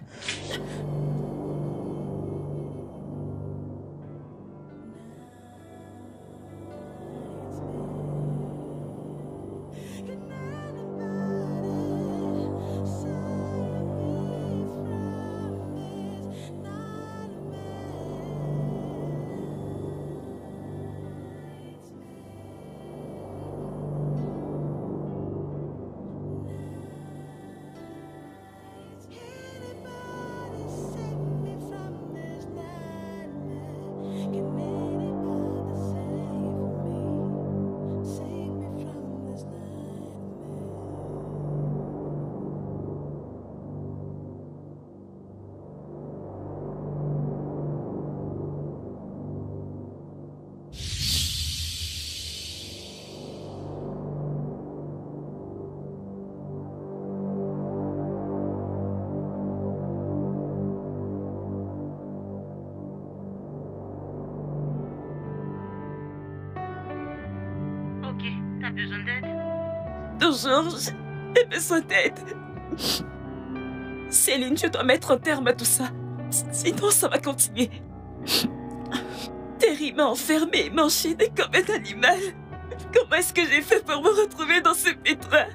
[SPEAKER 7] Ok, t'as besoin d'aide?
[SPEAKER 3] Toujours, j'ai besoin d'aide. Céline, je dois mettre un terme à tout ça. Sinon, ça va continuer. Terry m'a enfermée et m'a enchaînée comme un animal. Comment est-ce que j'ai fait pour me retrouver dans ce pétrin?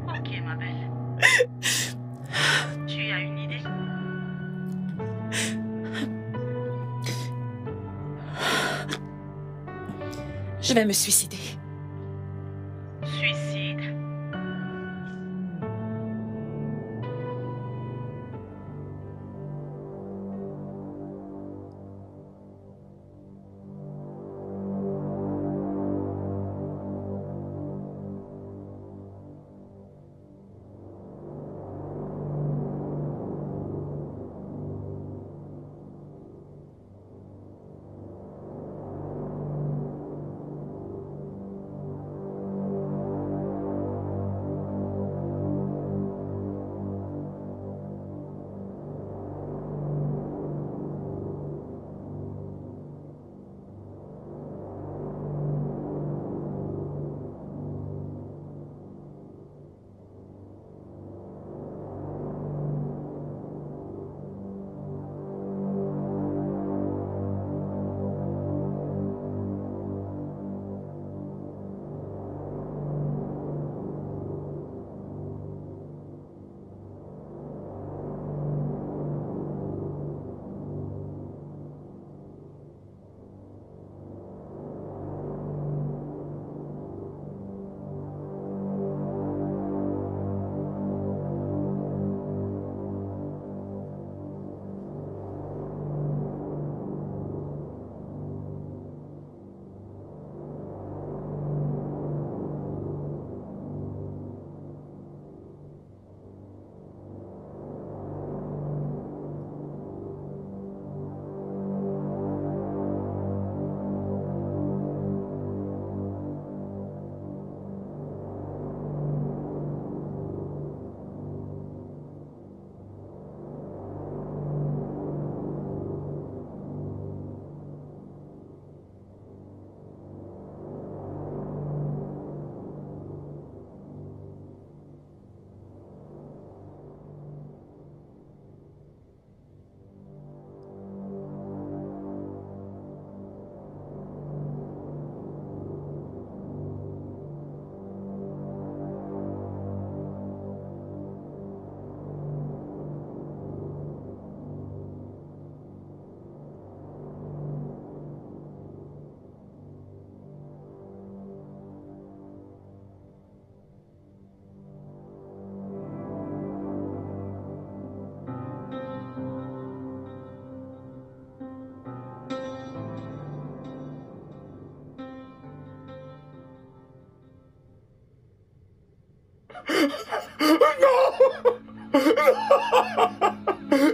[SPEAKER 7] Ok, ma belle. Tu as une idée?
[SPEAKER 3] Je vais me suicider.
[SPEAKER 7] Suicide?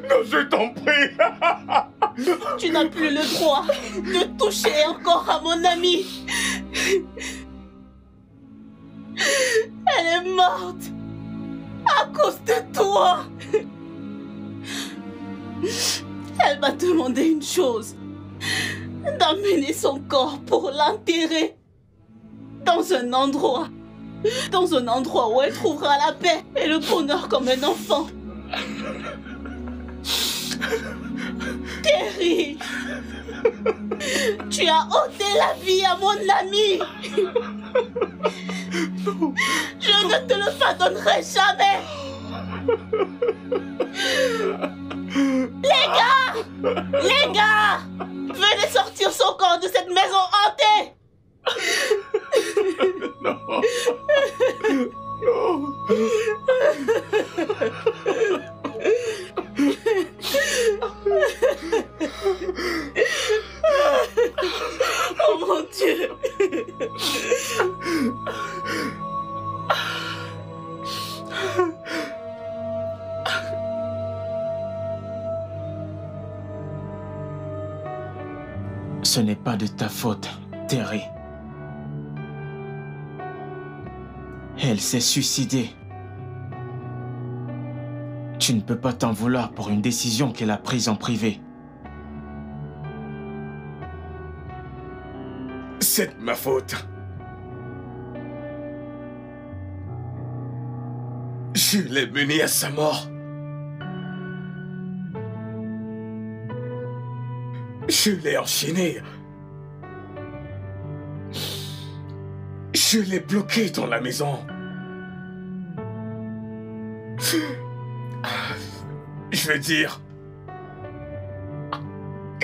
[SPEAKER 1] Non, je t'en prie.
[SPEAKER 7] Tu n'as plus le droit de toucher encore à mon amie. Elle est morte à cause de toi. Elle m'a demandé une chose, d'amener son corps pour l'enterrer dans un endroit dans un endroit où elle trouvera la paix et le bonheur comme un enfant. Terry, tu as ôté la vie à mon ami. Je ne te le pardonnerai jamais. Les gars, venez sortir son corps de cette maison hantée.
[SPEAKER 4] Non. Non.
[SPEAKER 7] Oh mon Dieu.
[SPEAKER 2] Ce n'est pas de ta faute, Terry. Elle s'est suicidée. Tu ne peux pas t'en vouloir pour une décision qu'elle a prise en privé.
[SPEAKER 1] C'est de ma faute. Je l'ai mené à sa mort. Je l'ai enchaîné. Je l'ai bloqué dans la maison. Je veux dire,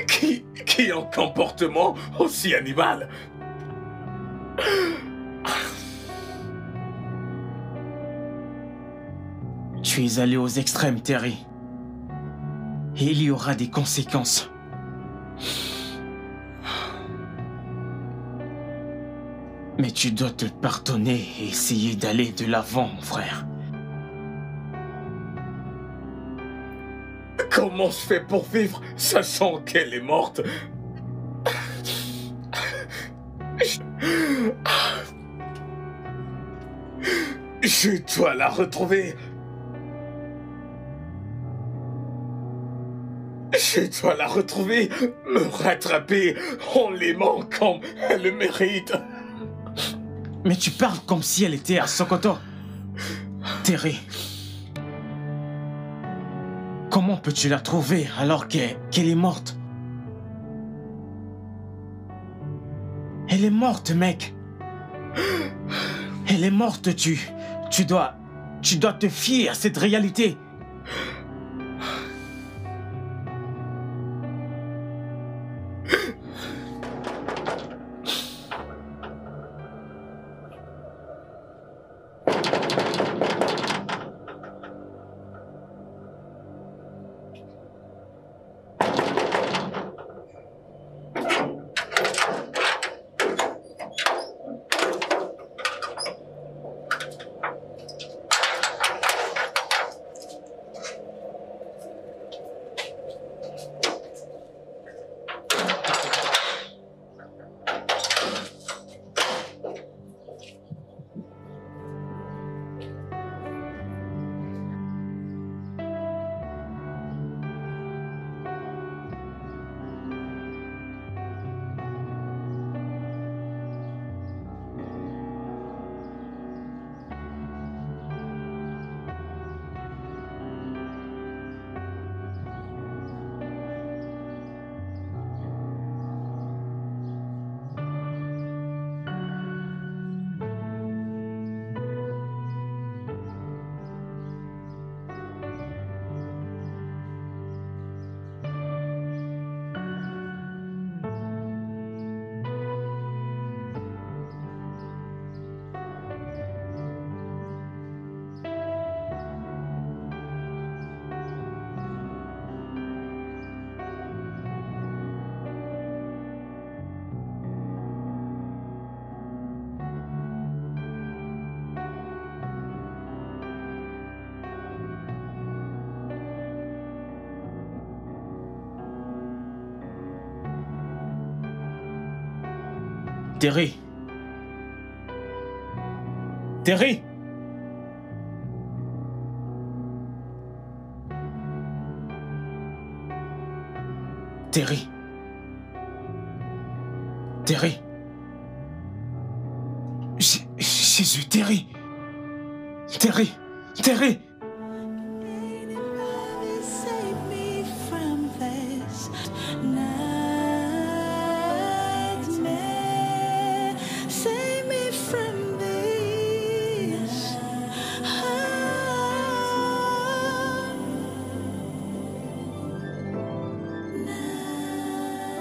[SPEAKER 1] qui a un comportement aussi animal?
[SPEAKER 2] Tu es allé aux extrêmes, Terry. Et il y aura des conséquences. Mais tu dois te pardonner et essayer d'aller de l'avant, mon frère.
[SPEAKER 1] Comment je fais pour vivre sachant qu'elle est morte? Je dois la retrouver. Je dois la retrouver, me rattraper en l'aimant comme elle le mérite.
[SPEAKER 2] Mais tu parles comme si elle était à Sokoto. Terry. Comment peux-tu la trouver alors qu'elle est morte? Elle est morte, mec. Elle est morte, tu dois te fier à cette réalité. Terry. Terry. Terry. Terry.
[SPEAKER 4] Jésus, Terry! Terry! Terry!